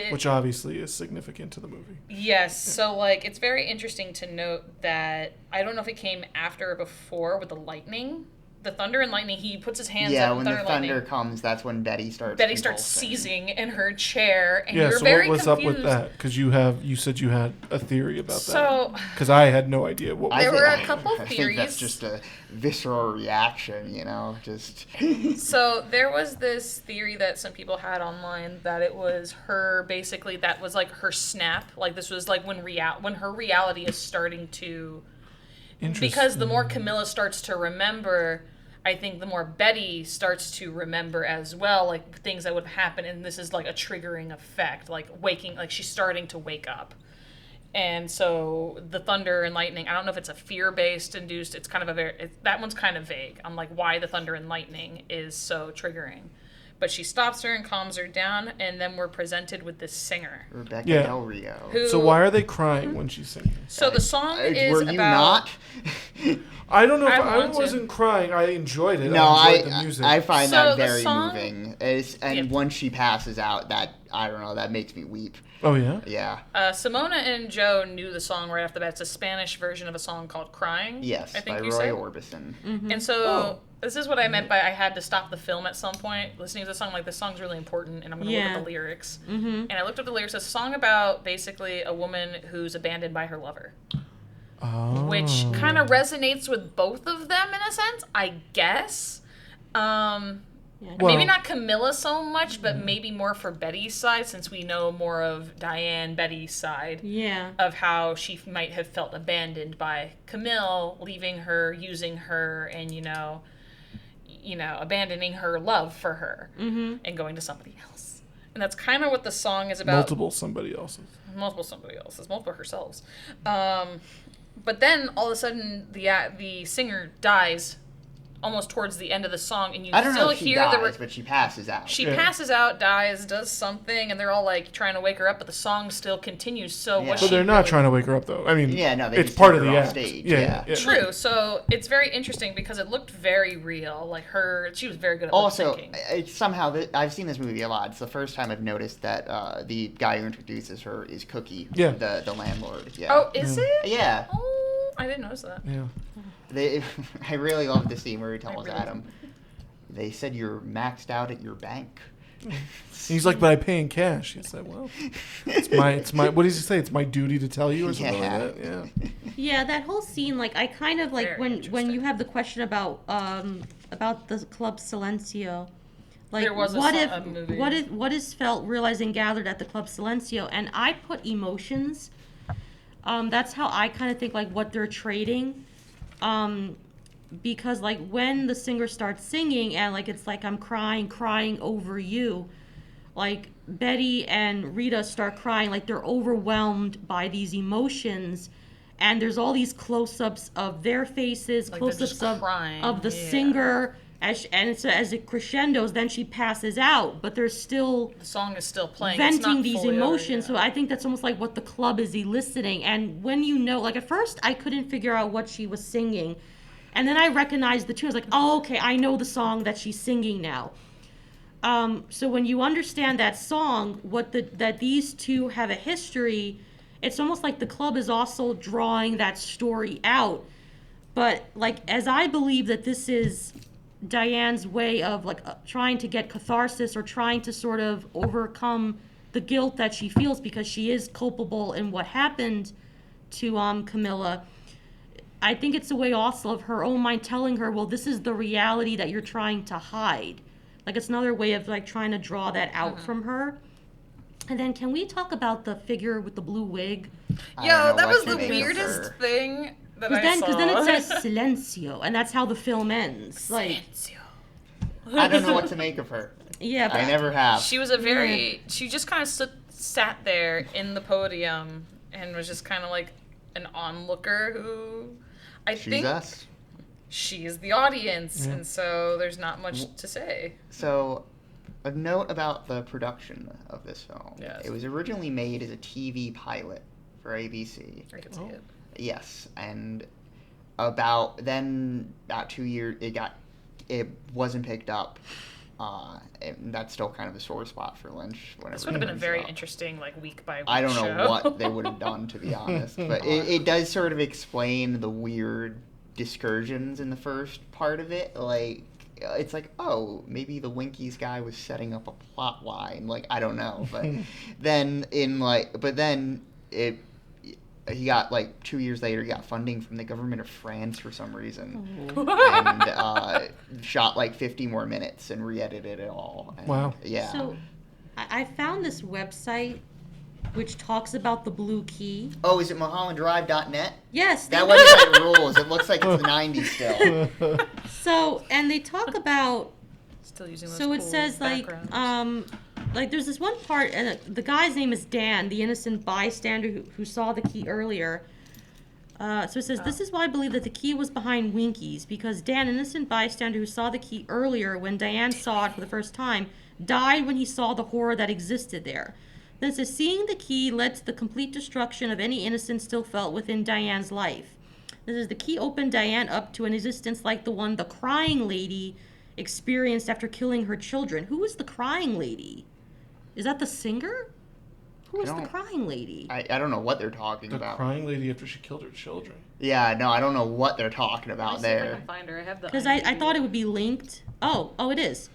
Which obviously is significant to the movie. yes, so like it's very interesting to note that I don't know if it came after or before with the lightning, the thunder and lightning. He puts his hands Yeah, up, when thunder the and lightning. thunder comes, that's when Betty starts. Betty starts convulsing. seizing in her chair, and Yeah. you're So very what was confused. up with that? Because you said you had a theory about that. So Because I had no idea what. There was were up. a couple I think that's theories. just a visceral reaction, just. So there was this theory that some people had online that it was her, basically that was like her snap, like this was like when her reality is starting to, because the more Camilla starts to remember, I think the more Betty starts to remember as well, like things that would happen, and this is like a triggering effect, like she's starting to wake up. And so the thunder and lightning, I don't know if it's a fear-based induced, it's kind of that one's kind of vague on like why the thunder and lightning is so triggering. But she stops her and calms her down, and then we're presented with this singer. Rebecca Yeah. Del Rio. Who, So why are they crying when she's singing? So the song is Were you about... not? I don't know if I I want to. wasn't crying. I enjoyed it. No, I enjoyed the music. I find So that the very song- moving. And Yeah. once she passes out, I don't know, that makes me weep. Oh yeah. Yeah. Simona and Joe knew the song right off the bat. It's a Spanish version of a song called Crying. Yes, I think by you Roy said. Orbison. And so Oh. this is what I meant by I had to stop the film at some point, listening to the song, like this song's really important, and I'm going to look Yeah. at the lyrics. And I looked up the lyrics. It's a song about basically a woman who's abandoned by her lover, Oh. which kind of resonates with both of them in a sense, I guess. Well- Maybe not Camilla so much, but maybe more for Betty's side, since we know more of Diane, Betty's side. Yeah. Of how she might have felt abandoned by Camille, leaving her, using her, and abandoning her love for her and going to somebody else. And that's kind of what the song is about. Multiple somebody else's. Multiple herselves. But then all of a sudden the singer dies almost towards the end of the song, and you I don't still know if she hear dies, but she passes out. she Yeah. passes out, dies, does something, and they're all like trying to wake her up, but the song still continues. So Yeah. what So she they're not really- trying to wake her up though. I mean, Yeah, no, they it's just part take of the her off act. stage, Yeah. yeah. True. So it's very interesting because it looked very real. Like she was very good at Also, lip-syncing. it's somehow I've seen this movie a lot. It's the first time I've noticed that the guy who introduces her is Cookie, Yeah. the landlord. Yeah. Oh, is it? Yeah. Oh, I didn't notice that. Yeah. I really love the scene where he tells really Adam, "They said you're maxed out at your bank." He's like, but I pay in cash. He said, well, it's my. What does he say? It's my duty to tell you, or something Yeah. like that. Yeah. Yeah, that whole scene, like I kind of like Very when interesting. you have the question about the Club Silencio, like There was a movie. what is felt, realized, and gathered at the Club Silencio, and I put emotions. That's how I kind of think like what they're trading, because like when the singer starts singing and like it's like I'm crying over you, like Betty and Rita start crying, like they're overwhelmed by these emotions, and there's all these close-ups of their faces, Like they're close-ups just of crying, the yeah. singer, and so as it crescendos, then she passes out, but there's still The song is still playing. It's venting not these fully over emotions. yet. So I think that's almost like what the club is eliciting. And when like at first I couldn't figure out what she was singing, and then I recognized the tune. I was like, oh, okay, I know the song that she's singing now. So when you understand that song, that these two have a history, it's almost like the club is also drawing that story out. But like, as I believe that this is Diane's way of like trying to get catharsis or trying to sort of overcome the guilt that she feels because she is culpable in what happened to Camilla. I think it's a way also of her own mind telling her, well, this is the reality that you're trying to hide. Like, it's another way of like trying to draw that out from her. And then can we talk about the figure with the blue wig? Yo, that was the weirdest thing that I saw. Because then it says Silencio, and that's how the film ends. Like, Silencio. I don't know what to make of her. Yeah, but I never have. She was she just kind of sat there in the podium and was just kind of like an onlooker who She's think us. she is the audience, and so there's not much to say. So, a note about the production of this film. Yes. It was originally made as a TV pilot for ABC. I can see it. Yes, and about 2 years, it wasn't picked up. And that's still kind of a sore spot for Lynch. This would have been a very interesting, like, week by week I don't show. know what they would have done, to be honest, but it does sort of explain the weird discursions in the first part of it. Like, it's like, oh, maybe the Winkies guy was setting up a plot line. Like, I don't know, but then he got, like, 2 years later, he got funding from the government of France for some reason. And shot, like, 50 more minutes and re-edited it all. And, Wow. Yeah. So, I found this website which talks about the blue key. Oh, is it MulhollandDrive.net? Yes. That website rules. It looks like it's the 90s still. So, and they talk about, Still using those so it cool says, backgrounds. like there's this one part, and the guy's name is Dan, the innocent bystander who saw the key earlier. So it says, this is why I believe that the key was behind Winkies, because Dan, innocent bystander who saw the key earlier when Diane saw it for the first time, died when he saw the horror that existed there. Then it says, seeing the key led to the complete destruction of any innocence still felt within Diane's life. This is the key opened Diane up to an existence like the one the crying lady experienced after killing her children. Who is the crying lady? Is that the singer? Who is the crying lady? I don't know what they're talking The about. crying lady after she killed her children. Yeah, no, I don't know what they're talking about Let me see if I there. can find her. I have the Because I thought it would be linked. Oh, it is.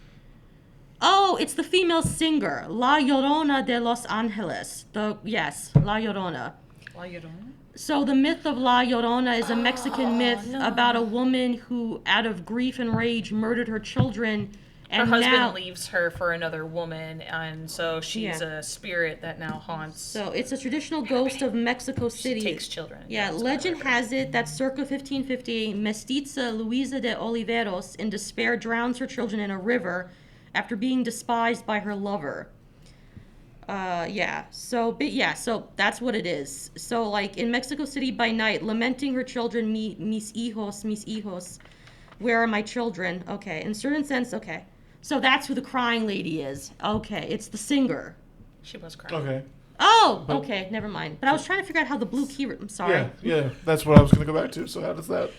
Oh, it's the female singer, La Llorona de Los Angeles. La Llorona. La Llorona? So the myth of La Llorona is a Mexican myth about a woman who, out of grief and rage, murdered her children. Her And husband now, leaves her for another woman, and so she's a spirit that now haunts. So it's a traditional ghost of Mexico City. She takes children. Yeah, legend has it that circa 1550, Mestiza Luisa de Oliveros, in despair, drowns her children in a river after being despised by her lover. So that's what it is. So, like, in Mexico City by night, lamenting her children, mis hijos, where are my children? Okay, in a certain sense, okay. So that's who the crying lady is. Okay, it's the singer. She was crying. Okay. Oh, okay, never mind. But I was trying to figure out how the blue key. I'm sorry. Yeah, that's what I was going to go back to. So how does that?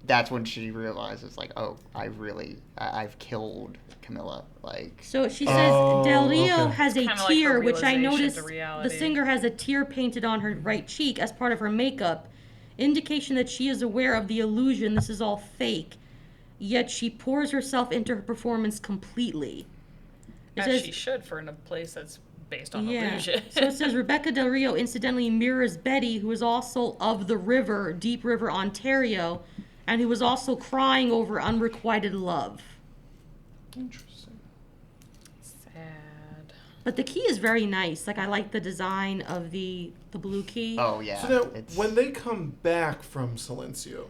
That's when she realizes, like, oh, I've killed Camilla. Like, So she says Del Rio okay. has a Kinda like tear, her which I realization noticed to the reality. singer has a tear painted on her right cheek as part of her makeup, indication that she is aware of the illusion. This is all fake, yet she pours herself into her performance completely. It As says, she should for in a place that's based on yeah. illusion. So it says Rebecca Del Rio incidentally mirrors Betty, who is also of the river, Deep River, Ontario, and who was also crying over unrequited love. Interesting. Sad. But the key is very nice. Like, I like the design of the blue key. oh yeah. So now, it's, when they come back from Silencio,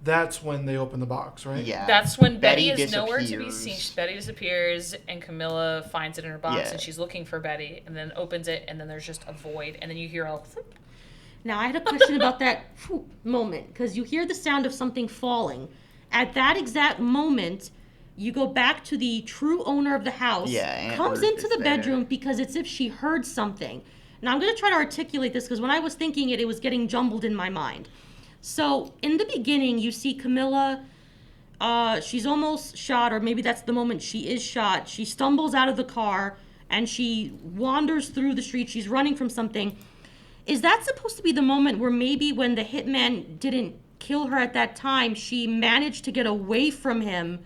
that's when they open the box, right? yeah, That's when Betty is disappears. nowhere to be seen. Betty disappears, and Camilla finds it in her box, Yeah. and she's looking for Betty, and then opens it, and then there's just a void, and then you hear all. Now, I had a question about that moment, because you hear the sound of something falling. At that exact moment, you go back to the true owner of the house, Yeah, Aunt comes Ruth into is the there. bedroom because it's if she heard something. Now, I'm going to try to articulate this, because when I was thinking it was getting jumbled in my mind. So, in the beginning, you see Camilla she's almost shot, or maybe that's the moment she is shot. She stumbles out of the car and she wanders through the street. She's running from something. Is that supposed to be the moment where maybe when the hitman didn't kill her at that time, she managed to get away from him?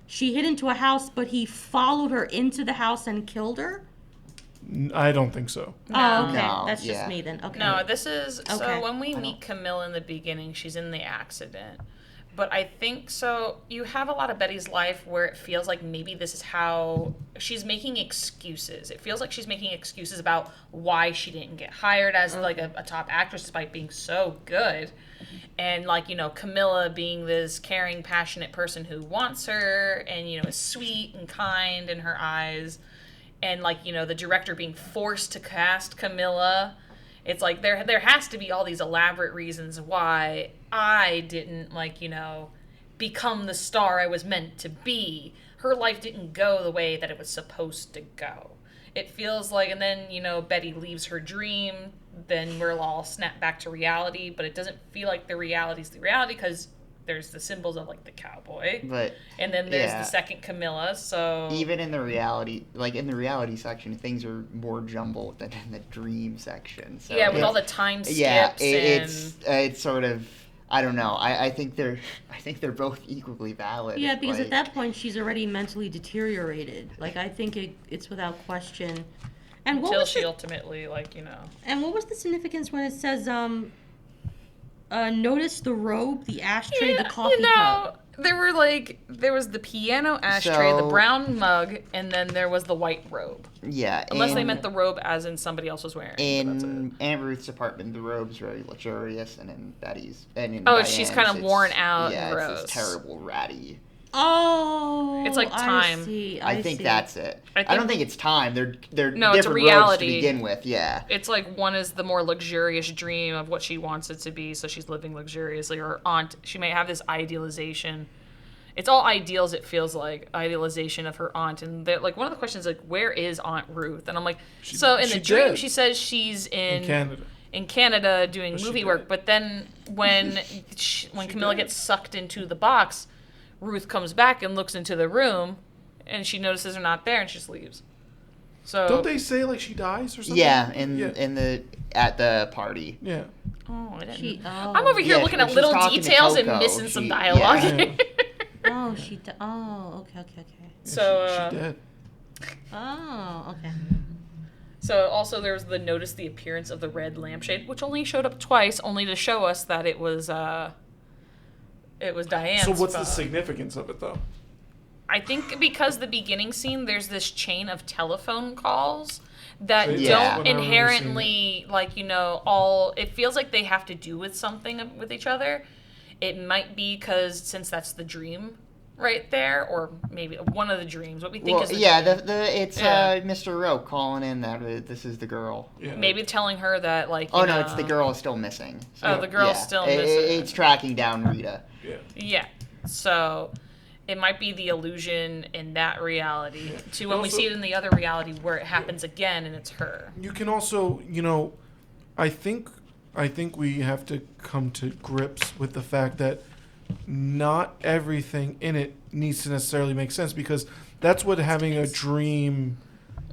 She hid into a house, but he followed her into the house and killed her? I don't think so. Oh, okay. No, That's yeah. just me then. Okay. No, this is Okay. so when we meet Camilla in the beginning, she's in the accident. But I think so you have a lot of Betty's life where it feels like maybe this is how she's making excuses. It feels like she's making excuses about why she didn't get hired as like a top actress despite being so good. And like, you know, Camilla being this caring, passionate person who wants her and, you know, is sweet and kind in her eyes. And like, you know, the director being forced to cast Camilla. It's like there has to be all these elaborate reasons why I didn't, like, you know, become the star I was meant to be. Her life didn't go the way that it was supposed to go. It feels like, and then, you know, Betty leaves her dream, then we're all snapped back to reality, but it doesn't feel like the reality's the reality because there's the symbols of, like, the cowboy. But and then there's the second Camilla, so... Even in the reality, like, in the reality section, things are more jumbled than in the dream section. So yeah, with all the time skips it's sort of... I don't know. I think they're both equally valid. Yeah, because at that point she's already mentally deteriorated. Like, I think it's without question. And until she ultimately, like, you know. And what was the significance when it says, notice the robe, the ashtray, the coffee cup? There was the piano ashtray, the brown mug, and then there was the white robe. Yeah. Unless they meant the robe as in somebody else was wearing. In Aunt Ruth's apartment, the robe's very luxurious, and in Betty's, and in Diane's, she's kind of worn out and and gross. it's this terrible ratty. Oh, it's like time. I think that's it. I don't think it's time. They're no, different it's a reality robes to begin with. Yeah. It's like one is the more luxurious dream of what she wants it to be, so she's living luxuriously. Her aunt, she may have this idealization. It's all ideals. It feels like idealization of her aunt, and like one of the questions is like, where is Aunt Ruth? And I'm like, so in the dream she says she's in Canada. In Canada doing movie work, but then when Camilla gets sucked into the box, Ruth comes back and looks into the room, and she notices her not there, and she just leaves. So don't they say like she dies or something? Yeah, at the party. Yeah. Oh, I didn't. Oh. I'm over here looking at little details and Coco, missing some dialogue. Yeah. Oh, oh, okay. So she did. Oh, okay. So also there was the notice the appearance of the red lampshade, which only showed up twice, only to show us that it was Diane's. So what's phone. the significance of it though? I think because the beginning scene, there's this chain of telephone calls that Yeah. don't inherently, like, you know, all... It feels like they have to do with something with each other. It might be because, since that's the dream right there, or maybe one of the dreams, what we think is the dream. It's Mr. Rowe calling in that this is the girl. Yeah. Maybe telling her that, like, Oh, no, it's the girl is still missing. So, the girl's still missing. It's tracking down Rita. Yeah. Yeah. So... It might be the illusion in that reality to when we see it in the other reality where it happens again and it's her. You can also, you know, I think we have to come to grips with the fact that not everything in it needs to necessarily make sense, because that's what having a dream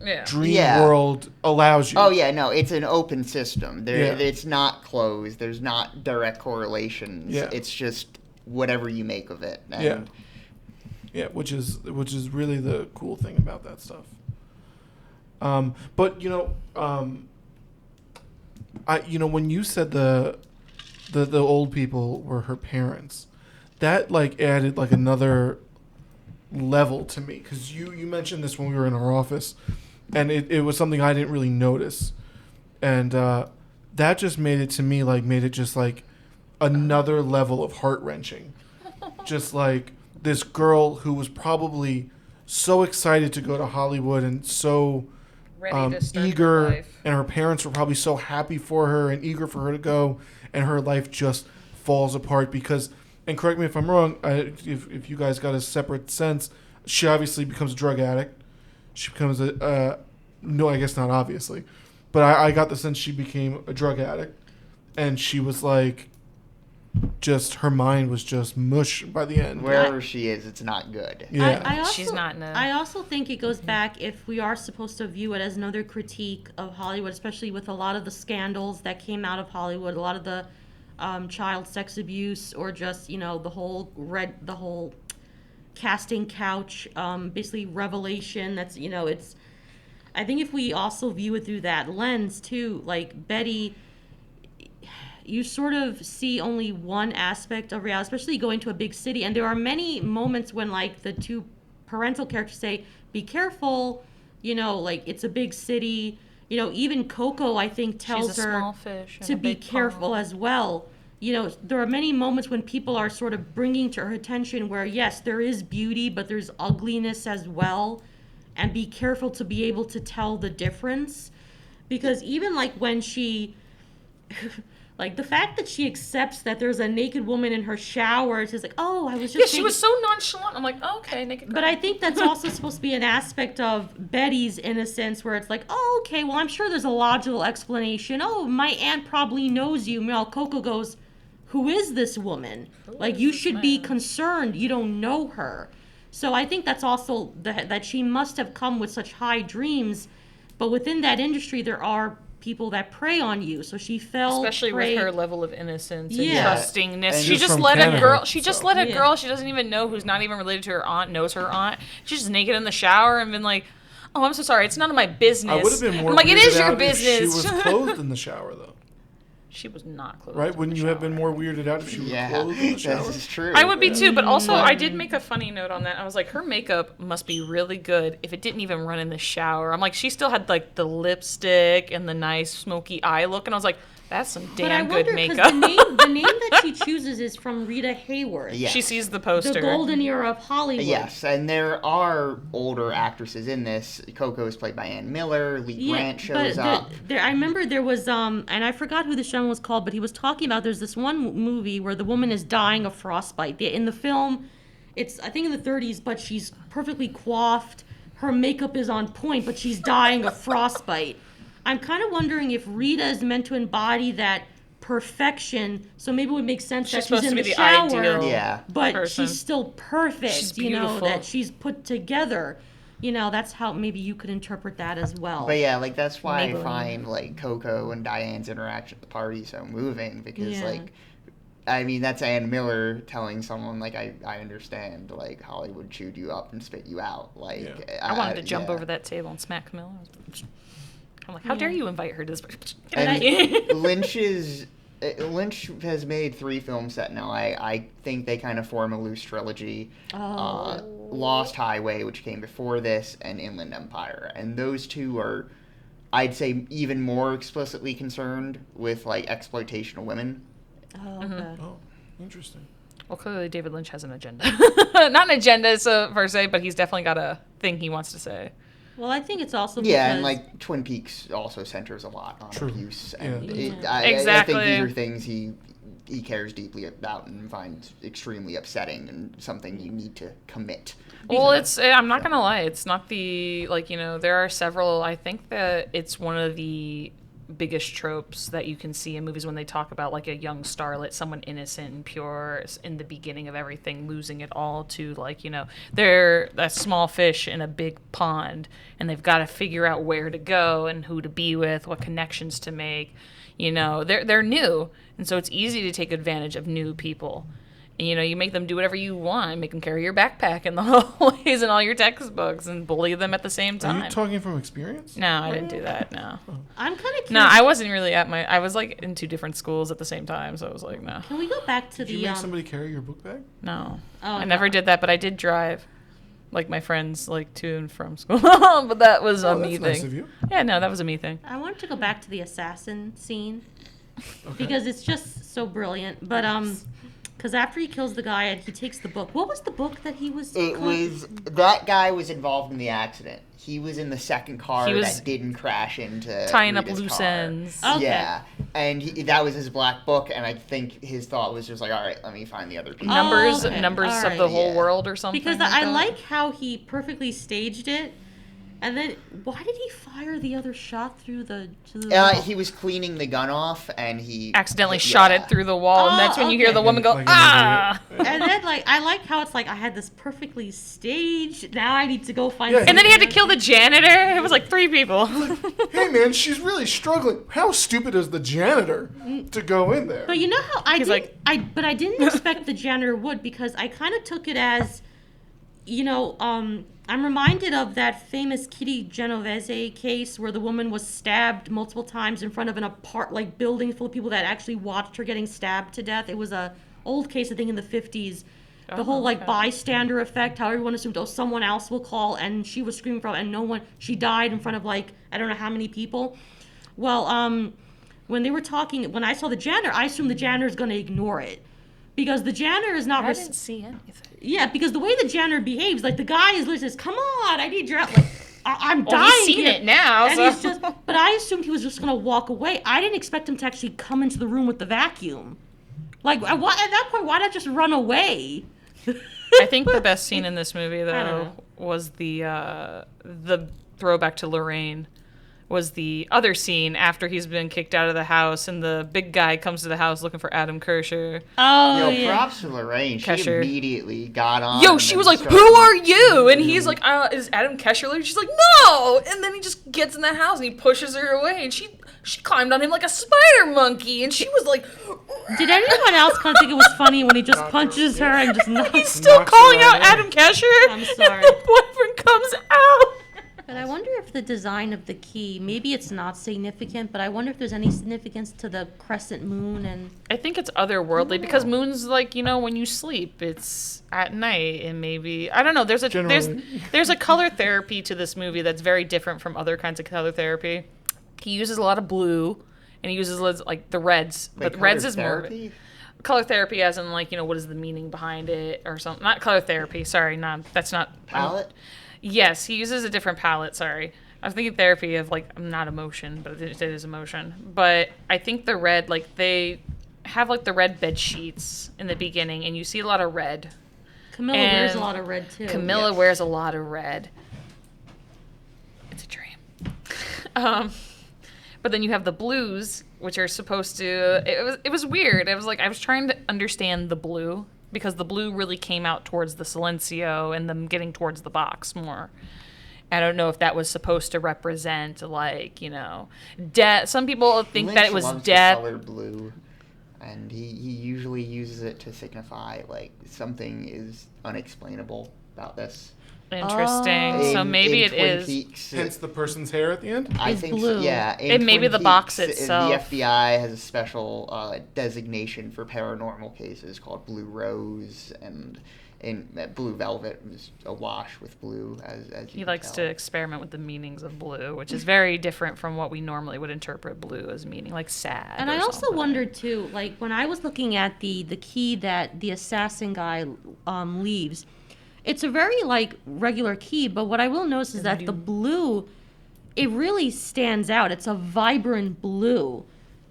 world allows you. Oh yeah, no, it's an open system. It's not closed. There's not direct correlations. Yeah. It's just whatever you make of it. And yeah, which is really the cool thing about that stuff. But you know, when you said the old people were her parents, that like added like another level to me, because you mentioned this when we were in our office, and it was something I didn't really notice, and that just made it just like another level of heart wrenching, just like. This girl who was probably so excited to go to Hollywood and so eager, and her parents were probably so happy for her and eager for her to go, and her life just falls apart because, and correct me if I'm wrong, if you guys got a separate sense, she obviously becomes a drug addict. She becomes no, I guess not obviously, but I got the sense she became a drug addict, and she was like, just her mind was just mush by the end. Wherever she is, it's not good. Yeah. I also, She's not in a- I also think it goes back, if we are supposed to view it as another critique of Hollywood, especially with a lot of the scandals that came out of Hollywood, a lot of the child sex abuse, or just, you know, the whole casting couch, basically revelation. That's, you know, it's. I think if we also view it through that lens too, like Betty, you sort of see only one aspect of reality, especially going to a big city. And there are many moments when, like, the two parental characters say, be careful, you know, like, it's a big city. You know, even Coco, I think, tells She's a her small fish in to a be big careful pond. as well. You know, there are many moments when people are sort of bringing to her attention where, yes, there is beauty, but there's ugliness as well. And be careful to be able to tell the difference. Because even, like, when she... like, the fact that she accepts that there's a naked woman in her shower, it's just like, oh, I was just... Yeah, she was so nonchalant. I'm like, oh, okay, naked girl. But I think that's also supposed to be an aspect of Betty's innocence, where it's like, oh, okay, well, I'm sure there's a logical explanation. Oh, my aunt probably knows you. Meanwhile, Coco goes, who is this woman? Like, you should be concerned. You don't know her. So I think that's also that she must have come with such high dreams, but within that industry, there are people that prey on you. So she fell especially prey. with her level of innocence and Yeah. trustingness. And She just just from let a Canada, girl. She just so. let a Yeah. girl she doesn't even know, who's not even related to her aunt, knows her aunt. She's just naked in the shower and been like, "Oh, I'm so sorry. It's none of my business." I would have been more I'm like, "It weirded is your out if she business." was clothed in the shower, though. She was not clothed. Right? in Wouldn't the you have been shower. more weirded out if she was Yeah, clothed in the shower? this is true. I would be too, but also I did make a funny note on that. I was like, her makeup must be really good if it didn't even run in the shower. I'm like, she still had like the lipstick and the nice smoky eye look, and I was like, that's some But I damn wonder, good because makeup. the name that she chooses is from Rita Hayworth. Yeah. She sees the The poster. golden era of Hollywood. Yes, and there are older actresses in this. Coco is played by Ann Miller. Lee Grant shows up. I remember there was and I forgot who the show was called, but he was talking about there's this one movie where the woman is dying of frostbite. In the film, it's I think in the 30s, but she's perfectly coiffed. Her makeup is on point, but she's dying of frostbite. I'm kind of wondering if Rita is meant to embody that perfection, so maybe it would make sense that she's supposed in to the be the shower, ideal Yeah. but person. she's still perfect. She's you know, beautiful. that she's put together. You know, that's how maybe you could interpret that as well. But yeah, like that's why Maybelline. I find like Coco and Diane's interaction at the party so moving, because Yeah. like I mean that's Ann Miller telling someone like I understand, like Hollywood chewed you up and spit you out. Like Yeah. I wanted to jump yeah. over that table and smack Camilla. I'm like, how dare you invite her to this? And Lynch has made 3 films set now. I think they kind of form a loose trilogy. Lost Highway, which came before this, and Inland Empire. And those 2 are, I'd say, even more explicitly concerned with like exploitation of women. Oh, okay. Oh, interesting. Well, clearly David Lynch has an agenda. Not an agenda per se, but he's definitely got a thing he wants to say. Well, I think it's also Yeah, because and like Twin Peaks also centers a lot on True. abuse, and Yeah. I Exactly. think these are things he cares deeply about and finds extremely upsetting, and something you need to commit. Well, I'm not going to lie. It's not the, like, you know, there are several. I think that it's one of the biggest tropes that you can see in movies when they talk about like a young starlet, someone innocent and pure in the beginning of everything, losing it all to, like, you know, they're a small fish in a big pond and they've got to figure out where to go and who to be with, what connections to make. You know, they're new, and so it's easy to take advantage of new people. And, you know, you make them do whatever you want, make them carry your backpack in the hallways and all your textbooks and bully them at the same time. Are you talking from experience? No, I didn't do that. No. I'm kind of curious. No, I wasn't really I was like in 2 different schools at the same time, so I was like, no. Can we go back to Did you the make somebody carry your book bag? No. Oh, I no. never did that, but I did drive. Like my friends, like to and from school. But that was a Oh, me that's nice thing. of you. Yeah, no, that was a me thing. I wanted to go back to the assassin scene because it's just so brilliant. But because after he kills the guy and he takes the book, what was the book that he was? That guy was involved in the accident. He was in the second car He was that didn't crash into Tying up Rita's loose car. ends. Okay. Yeah, and that was his black book, and I think his thought was just like, all right, let me find the other people. okay. Numbers All of the right. whole Yeah. world or something. Because like I that. like how he perfectly staged it. And then, why did he fire the other shot through the... He was cleaning the gun off, and he... accidentally shot it through the wall, and that's when you hear the woman go, Like ah! And then, like, I like how it's like, I had this perfectly staged, now I need to go find... Yeah, And then he had to kill the janitor. It was like 3 people. Hey, man, she's really struggling. How stupid is the janitor to go in there? But you know how He's like- I didn't expect the janitor would, because I kind of took it as, you know, I'm reminded of that famous Kitty Genovese case where the woman was stabbed multiple times in front of an building full of people that actually watched her getting stabbed to death. It was a old case, I think, in the 50s. The whole bystander effect, how everyone assumed, oh, someone else will call, and she was screaming and no one. She died in front of I don't know how many people. Well, when they were talking, when I saw the janitor, I assumed the janitor's going to ignore it. Because the janitor is not... I didn't see anything. Yeah, because the way the janitor behaves, the guy is literally says, come on, I need your help. I'm dying. Well, he's seen here." it now, And so... he's just... But I assumed he was just going to walk away. I didn't expect him to actually come into the room with the vacuum. At that point, why not just run away? I think the best scene in this movie, don't though, know. was the throwback to Lorraine. Was the other scene after he's been kicked out of the house and the big guy comes to the house looking for Adam Kersher. Oh, Props to Lorraine. She Kesher. immediately got on. Yo, and she then was like, started- who are you? And he's like, is Adam Kesher there? She's like, no! And then he just gets in the house and he pushes her away and she climbed on him like a spider monkey and she was like... Did anyone else kind of think it was funny when he just punches her and just knocks? He's still Knocks calling her out out. Adam Kesher. I'm sorry. And the boyfriend comes out. But I wonder if the design of the key, maybe it's not significant, but I wonder if there's any significance to the crescent moon and... I think it's otherworldly because moon's when you sleep, it's at night and maybe I don't know. There's a color therapy to this movie that's very different from other kinds of color therapy. He uses a lot of blue and he uses the reds, Wait, but reds color is more therapy? color therapy as in what is the meaning behind it or something. Not color therapy. Sorry, that's not Palette? Yes, he uses a different palette. Sorry. I was thinking therapy of not emotion, but it is emotion. But I think the red, they have the red bed sheets in the beginning, and you see a lot of red. Camilla And wears a lot of red, too. Camilla wears a lot of red. It's a dream. But then you have the blues, which are supposed to... It was weird. It was I was trying to understand the blue, because the blue really came out towards the silencio and them getting towards the box more. I don't know if that was supposed to represent death. Some people think Lynch that it was loves death. The color blue, and he usually uses it to signify something is unexplainable about this. Interesting. Oh. So maybe in it Twin is. Peaks, Hence the person's hair at the end? I is think blue. So, yeah. in And maybe Twin the box Peaks, itself. The FBI has a special designation for paranormal cases called Blue Rose, and Blue Velvet is awash with blue. As He you likes can to tell. experiment with the meanings of blue, which is very different from what we normally would interpret blue as meaning, like sad. And or I also something. wondered, too, when I was looking at the key that the assassin guy leaves, it's a very, regular key, but what I will notice is that the blue, it really stands out. It's a vibrant blue.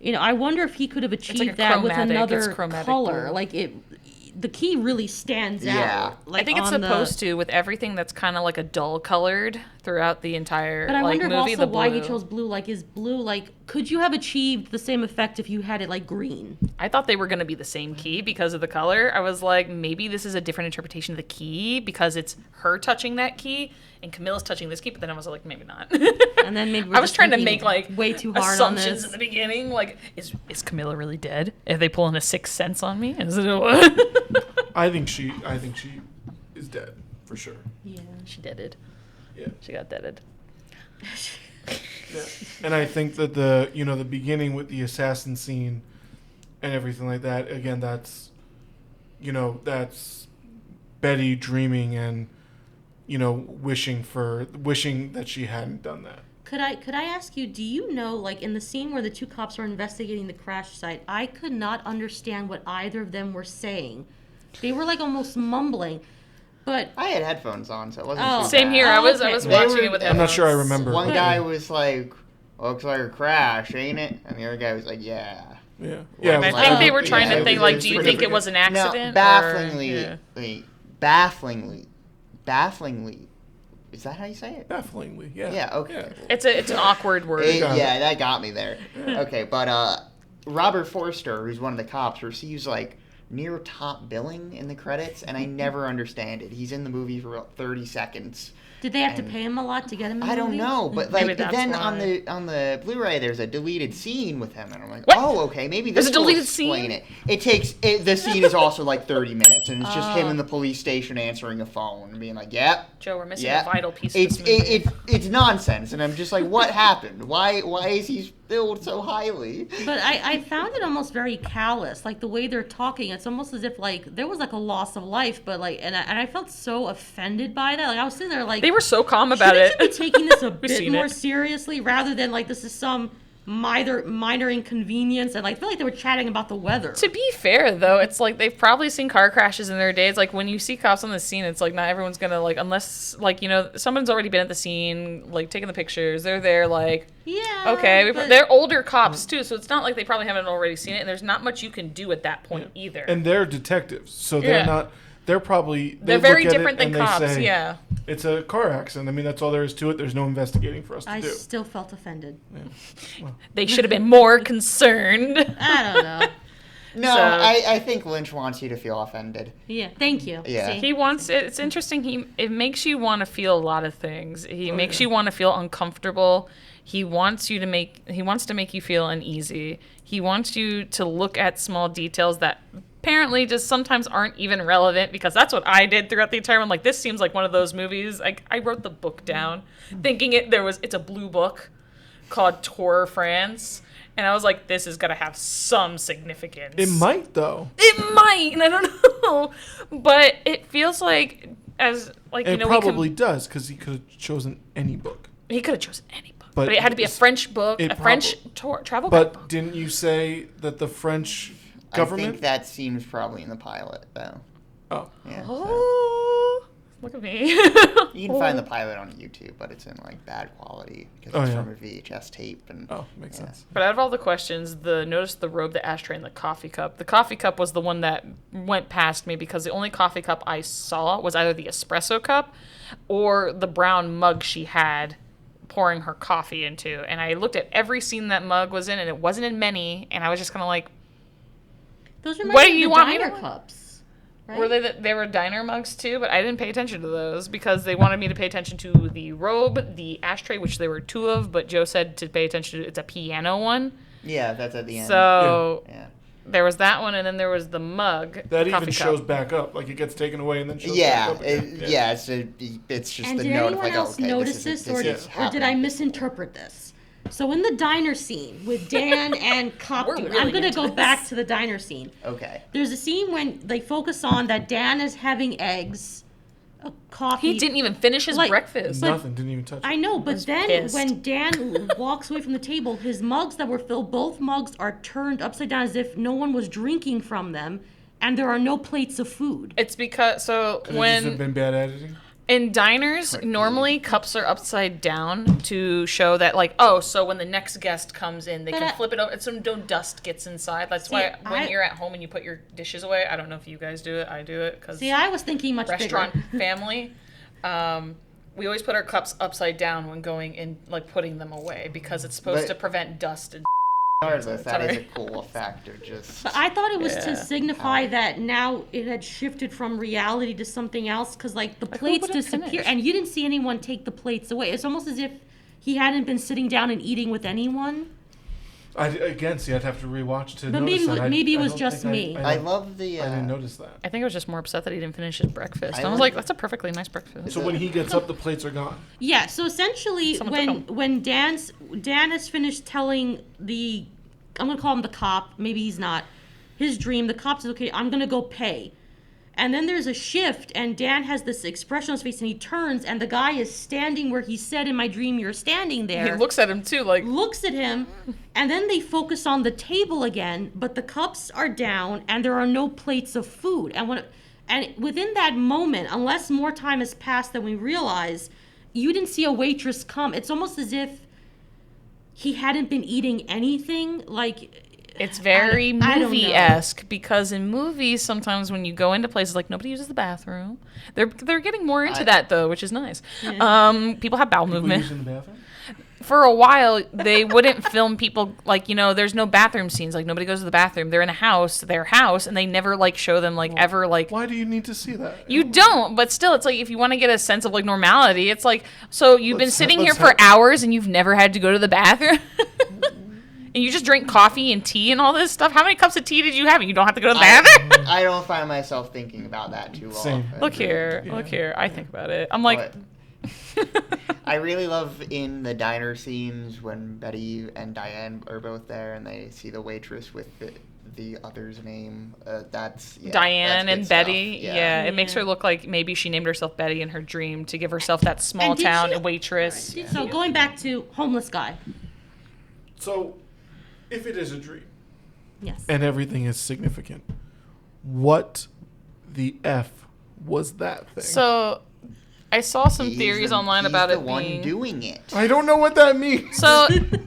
I wonder if he could have achieved that with another color. blue. The key really stands Yeah. out. I think it's supposed to, with everything that's kind of a dull colored throughout the entire But I wonder movie. also The why he blue. chose blue. Is blue, could you have achieved the same effect if you had it, green? I thought they were going to be the same key because of the color. I was like, maybe this is a different interpretation of the key because it's her touching that key and Camilla's touching this key. But then I was like, maybe not. And then maybe we're I was just trying to thinking make way too hard on assumptions this. in the beginning. Is Camilla really dead? Are they pulling a Sixth Sense on me? Is it what? I think she is dead, for sure. Yeah. She deaded. Yeah. She got deaded. Yeah. And I think that the beginning with the assassin scene and everything like that, again, that's Betty dreaming and wishing that she hadn't done that. Could I ask you, do you know, in the scene where the two cops are investigating the crash site, I could not understand what either of them were saying. They were almost mumbling. But I had headphones on, so it wasn't Oh. too Same bad. here. I was okay. watching They it with were- I'm not sure I headphones. remember. One but- guy was like, looks like a crash, ain't it? And the other guy was like, yeah. Yeah. Yeah, I it was think they were yeah, trying to it think, was do you pretty think it was an accident? No, bafflingly, Or, yeah. bafflingly, Is that how you say it? Bafflingly, yeah. Yeah, okay. It's an awkward word. Yeah, that got me there. Okay, but Robert Forster, who's one of the cops, receives like near top billing in the credits, and I never understand it. He's in the movie for about 30 seconds. Did they have to pay him a lot to get him in the I don't movie? know, but Maybe like that's then why. on the Blu-ray there's a deleted scene with him, and I'm like, What? oh, okay, maybe There's this a will deleted explain scene? it. The scene is also like 30 minutes, and it's just him in the police station answering a phone and being like, yep. Joe, we're missing Yeah. a vital piece of this movie. It's nonsense, and I'm just like, what happened? Why is he billed so highly? But I found it almost very callous, like the way they're talking. It's almost as if like there was like a loss of life, but like, and I felt so offended by that. Like I was sitting there like, They were so calm about shouldn't you it. be taking this a We've bit seen more it. seriously rather than like this is some minor inconvenience? And like, I feel like they were chatting about the weather. To be fair, though, it's like they've probably seen car crashes in their days. Like when you see cops on the scene, it's like not everyone's gonna like, unless like someone's already been at the scene, like taking the pictures. They're there, like Yeah. okay. but- They're older cops too, so it's not like they probably haven't already seen it. And there's not much you can do at that point either. And they're detectives, so they're Yeah. not. They're probably. They're they look very at it different than and they cops. say, Yeah. It's a car accident. I mean, that's all there is to it. There's no investigating for us to I do. still felt offended. They should have been more concerned. I don't know. No, So- I think Lynch wants you to feel offended. Yeah. Thank you. Yeah. See? He wants it's interesting. It makes you want to feel a lot of things. He makes you want to feel uncomfortable. He wants to make you feel uneasy. He wants you to look at small details that apparently just sometimes aren't even relevant, because that's what I did throughout the entire one. Like, this seems like one of those movies. Like, I wrote the book down thinking it's a blue book called Tour France. And I was like, this is gonna have some significance. It might though. It might, and I don't know, but it feels like It probably does because he could have chosen any book. he could have chosen any book, But but it had to be a French book, it a French travel guide book. But didn't you say that the French I government? think that scene's probably in the pilot, though. Oh, Yeah. Oh, look at me! You can find the pilot on YouTube, but it's in like bad quality because Oh, it's yeah. from a VHS tape. And oh, makes sense. But out of all the questions, notice the robe, the ashtray, and the coffee cup. The coffee cup was the one that went past me because the only coffee cup I saw was either the espresso cup or the brown mug she had pouring her coffee into. And I looked at every scene that mug was in, and it wasn't in many. And I was just kind of like, Those What remind do me you of the want me diner to- cups. Right? were they were diner mugs too? But I didn't pay attention to those because they wanted me to pay attention to the robe, the ashtray, which there were two of, but Joe said to pay attention to it's a piano one. yeah, that's at the end. So yeah. there was that one, and then there was the mug. That coffee even cup. shows back up, like it gets taken away and then shows Yeah, back up again. it's just And the did note anyone of like, else okay, notice this this, or is did happening. I misinterpret this? So in the diner scene with Dan and Cop We're Dude, really I'm going to into go this. back to the diner scene. Okay. There's a scene when they focus on that Dan is having eggs, a coffee. He didn't even finish his Like- breakfast. but- Nothing, didn't even touch it. I know, but was then pissed. when Dan walks away from the table, his mugs that were filled, both mugs are turned upside down as if no one was drinking from them, and there are no plates of food. It's because Could it just have been bad editing? in diners, normally cups are upside down to show that, like, oh, so when the next guest comes in, they But can I- flip it over, and so no dust gets inside. That's See, why when I- you're at home and you put your dishes away, I don't know if you guys do it. I do it because See, I was thinking much restaurant bigger. family. We always put our cups upside down when going in, like putting them away, because it's supposed But- to prevent dust and. Regardless, that is Sorry. a cool effect of just. But I thought it was Yeah. to signify that now it had shifted from reality to something else, because like the who plates would've disappear, finished? and you didn't see anyone take the plates away. It's almost as if he hadn't been sitting down and eating with anyone. I'd have to rewatch to But notice maybe- that. maybe it I was don't just think me. I love the. I didn't notice that. I think I was just more upset that he didn't finish his breakfast. I I was like- like, that's a perfectly nice breakfast. So when he gets up, the plates are gone. Yeah. So essentially, Someone took 'em. when Dan has finished telling the, I'm gonna call him the cop. Maybe he's not. His dream. The cop says, "Okay, I'm gonna go pay." And then there's a shift, and Dan has this expression on his face, and he turns, and the guy is standing where he said, "In my dream, you're standing there." He looks at him too, like, looks at him, and then they focus on the table again, but the cups are down, and there are no plates of food. And within that moment, unless more time has passed than we realize, you didn't see a waitress come. It's almost as if he hadn't been eating anything. Like, It's very I don't know. movie-esque because in movies, sometimes when you go into places like nobody uses the bathroom, they're getting more into that though, which is nice. People have bowel People movement. using the bathroom? For a while, they wouldn't film people like there's no bathroom scenes. Like nobody goes to the bathroom. They're in their house, and they never like show them ever like. Why do you need to see that? You don't, but still, it's like if you want to get a sense of like normality, it's like so you've been sitting here for hours and you've never had to go to the bathroom. And you just drink coffee and tea and all this stuff. How many cups of tea did you have? And you don't have to go to the bathroom? I don't find myself thinking about that too Same. often. Look here. I think about it. I'm like, I really love in the diner scenes when Betty and Diane are both there and they see the waitress with the other's name. That's Diane that's and good Betty. stuff. Yeah, it makes her look like maybe she named herself Betty in her dream to give herself that small And did town she- waitress. So going back to homeless guy. So, if it is a dream Yes. and everything is significant, what the F was that thing? So I saw some He's theories the- online he's about the it one being. doing it. I don't know what that means. So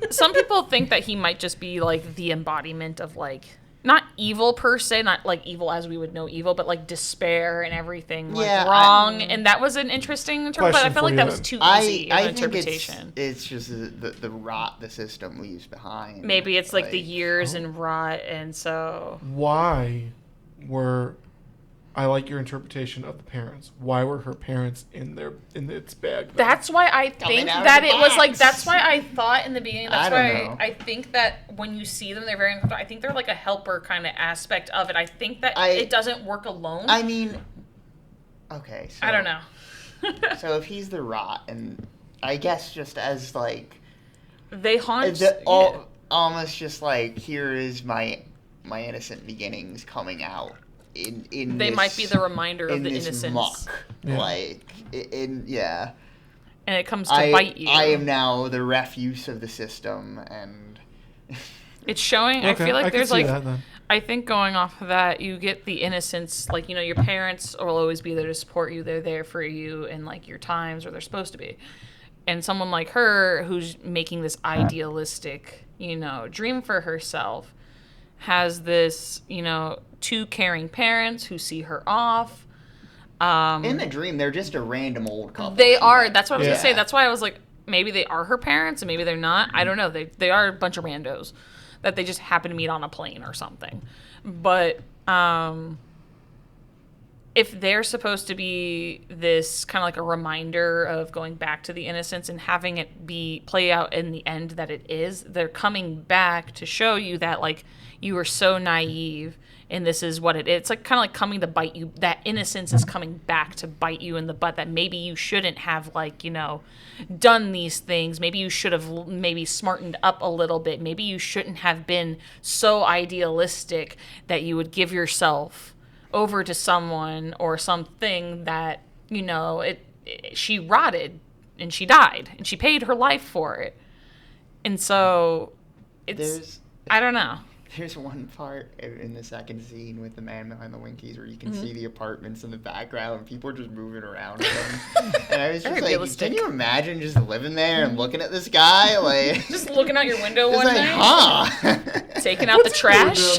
some people think that he might just be like the embodiment of like not evil per se, not like evil as we would know evil, but like despair and everything like Yeah, wrong. And that was an interesting interpretation. But I Question felt for like you that was then. too I easy of an think interpretation. it's just the rot the system leaves behind. Maybe it's like the years and rot, and so Why were I like your interpretation of the parents? Why were her parents in its bag? then? that's why I Coming think out of that the it was like box. that's why I thought in the beginning. That's I don't why know. I think that when you see them, they're very uncomfortable. I think they're like a helper kind of aspect of it. I think that it doesn't work alone. I mean, okay. So, I don't know. So if he's the rot, and I guess just as like They haunt. almost just like here is my innocent beginnings coming out in They this, might be the reminder of in the this innocence. muck. Yeah. Like yeah. And it comes to bite you. I am now the refuse of the system, and It's showing. Okay, I feel like I can there's see like. that then. I think going off of that, you get the innocence. Like your parents will always be there to support you. They're there for you in like your times, or they're supposed to be. And someone like her, who's making this idealistic, dream for herself, has this, two caring parents who see her off. in the dream they're just a random old couple. They She are. met. That's what I was Yeah. gonna say. That's why I was like, maybe they are her parents, and maybe they're not. I don't know. They are a bunch of randos that they just happen to meet on a plane or something. But if they're supposed to be this kind of like a reminder of going back to the innocence and having it be play out in the end that it is, they're coming back to show you that like you were so naive and this is what it is. It's like kind of like coming to bite you. That innocence is coming back to bite you in the butt, that maybe you shouldn't have like, done these things. Maybe you should have maybe smartened up a little bit. Maybe you shouldn't have been so idealistic that you would give yourself over to someone or something that, she rotted and she died and she paid her life for it. And so I don't know. There's one part in the second scene with the man behind the Winkies where you can see the apartments in the background and people are just moving around them. And I was just Very like, realistic. can you imagine just living there and looking at this guy? Like, Just looking out your window just one like, night, huh? taking out the trash.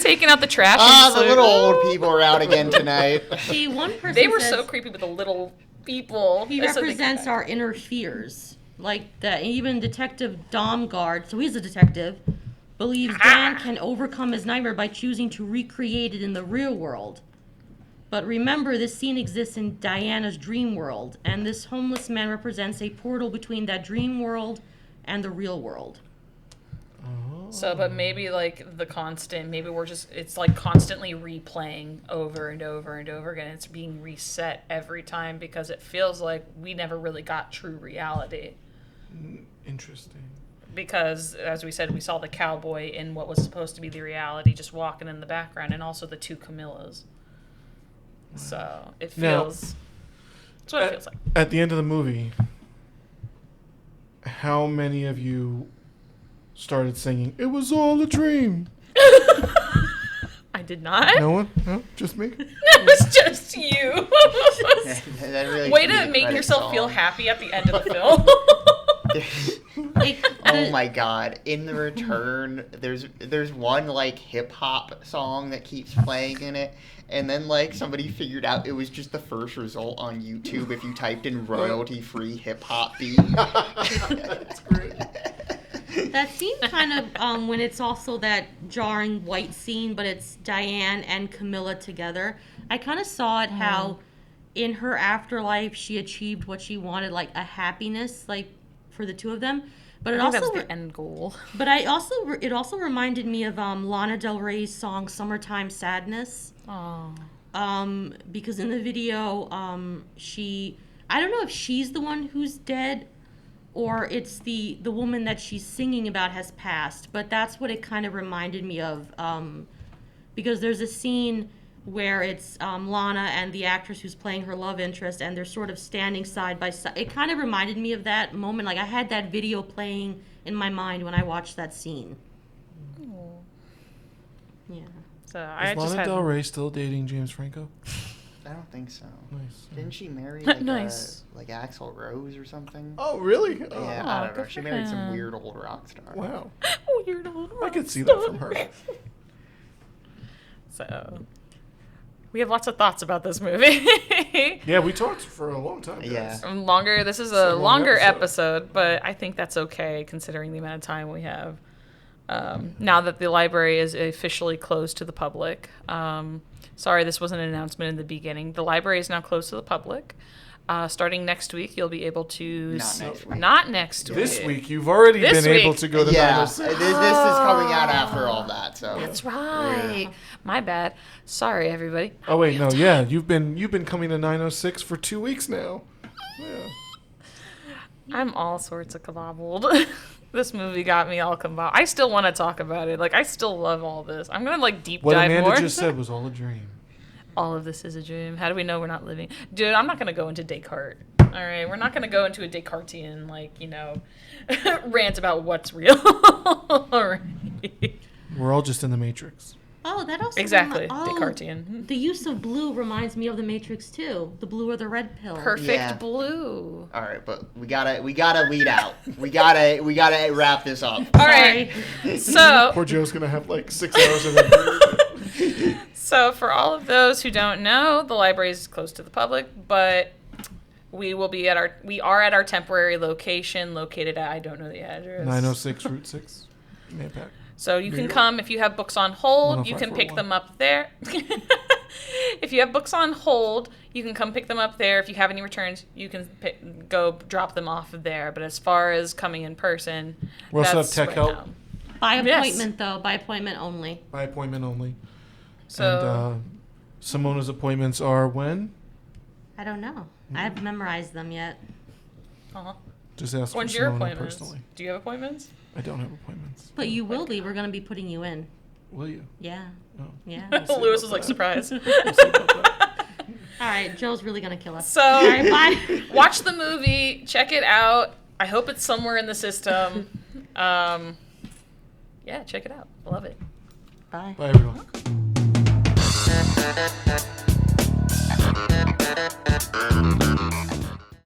Taking out the trash. Ah, and the just little like, old people are out again tonight. See, one person They were says so creepy with the little people. he That's what they- represents our inner fears. Like that, even Detective Domgard, so he's a detective, believes Dan can overcome his nightmare by choosing to recreate it in the real world. But remember, this scene exists in Diana's dream world, and this homeless man represents a portal between that dream world and the real world. So, but maybe like maybe it's like constantly replaying over and over and over again. It's being reset every time because it feels like we never really got true reality. Interesting. Because, as we said, we saw the cowboy in what was supposed to be the reality just walking in the background, and also the two Camillas. So, it Now- feels... That's what it feels like. At the end of the movie, how many of you started singing, "It was all a dream"? I did not. No one? No? Just me? It was just you. That really Way should be to the make credit yourself song. feel happy at the end of the film. Oh my god. In The Return, there's one like hip hop song that keeps playing in it, and then like somebody figured out it was just the first result on YouTube if you typed in royalty free hip hop beat. That's great. That scene kind of, when it's also that jarring white scene, but it's Diane and Camilla together. I kind of saw it how in her afterlife she achieved what she wanted, like a happiness, like for the two of them. But it I think also that was the end goal. But it also reminded me of Lana Del Rey's song "Summertime Sadness." Oh. Because in the video, I don't know if she's the one who's dead, or it's the woman that she's singing about has passed. But that's what it kind of reminded me of, because there's a scene where it's Lana and the actress who's playing her love interest, and they're sort of standing side by side. It kind of reminded me of that moment. Like, I had that video playing in my mind when I watched that scene. Oh. Yeah. So I Is just Lana had Del Rey still dating James Franco? I don't think so. Nice. Didn't she marry like Nice. like Axl Rose or something? Oh, really? Oh, Yeah, Oh, I don't know. good She for married some him. weird old rock star. Wow. weird old I could see that from her. So we have lots of thoughts about this movie. Yeah, we talked for a long time, guys. Yeah. Longer. This is It's a a long longer episode. episode, but I think that's okay considering the amount of time we have. Now that the library is officially closed to the public. Sorry, this wasn't an announcement in the beginning. The library is now closed to the public. Starting next week, you'll be able to... Not next week. Not next week. This week, you've already This been able week. to go to Yeah, 906. this is coming out after all that, so. That's right. My bad. Sorry, everybody. Oh wait, no, yeah, you've been coming to 906 for 2 weeks now. Yeah. I'm all sorts of cobbled. This movie got me all combined. I still want to talk about it. Like, I still love all this. I'm gonna like deep What dive Amanda more. just said was all a dream. All of this is a dream. How do we know we're not living? Dude, I'm not gonna go into Descartes. All right, we're not gonna go into a Descartesian rant about what's real. All right. We're all just in the Matrix. Oh, that also Exactly, Oh, Descartesian. the use of blue reminds me of the Matrix too. The blue or the red pill. Perfect Yeah. blue. All right, but we gotta lead out. We gotta wrap this up. All right. So, Poor Joe's gonna have like 6 hours of it. so for all of those who don't know, the library is closed to the public, but we are at our temporary location located at, I don't know the address. 906 Route 6, Manpack. So you New can York. come if you have books on hold. You can pick 10541. them up there. If you have books on hold, you can come pick them up there. If you have any returns, you can go drop them off there. But as far as coming in person, We also have that's tech right help. now. By Yes. appointment though. By appointment only. By appointment only. So And Simona's appointments are when? I don't know. I haven't memorized them yet. uh-huh. Just ask When's for your Simona appointments? personally. Do you have appointments? I don't have appointments. But you will be. We're gonna be putting you in. Will you? Yeah. Oh. Yeah. see Lewis about was like that. surprised. We'll see about that. All right. Joe's really gonna kill us. So All right. Bye. watch the movie, check it out. I hope it's somewhere in the system. Yeah, check it out. Love it. Bye. Bye, everyone. Bye.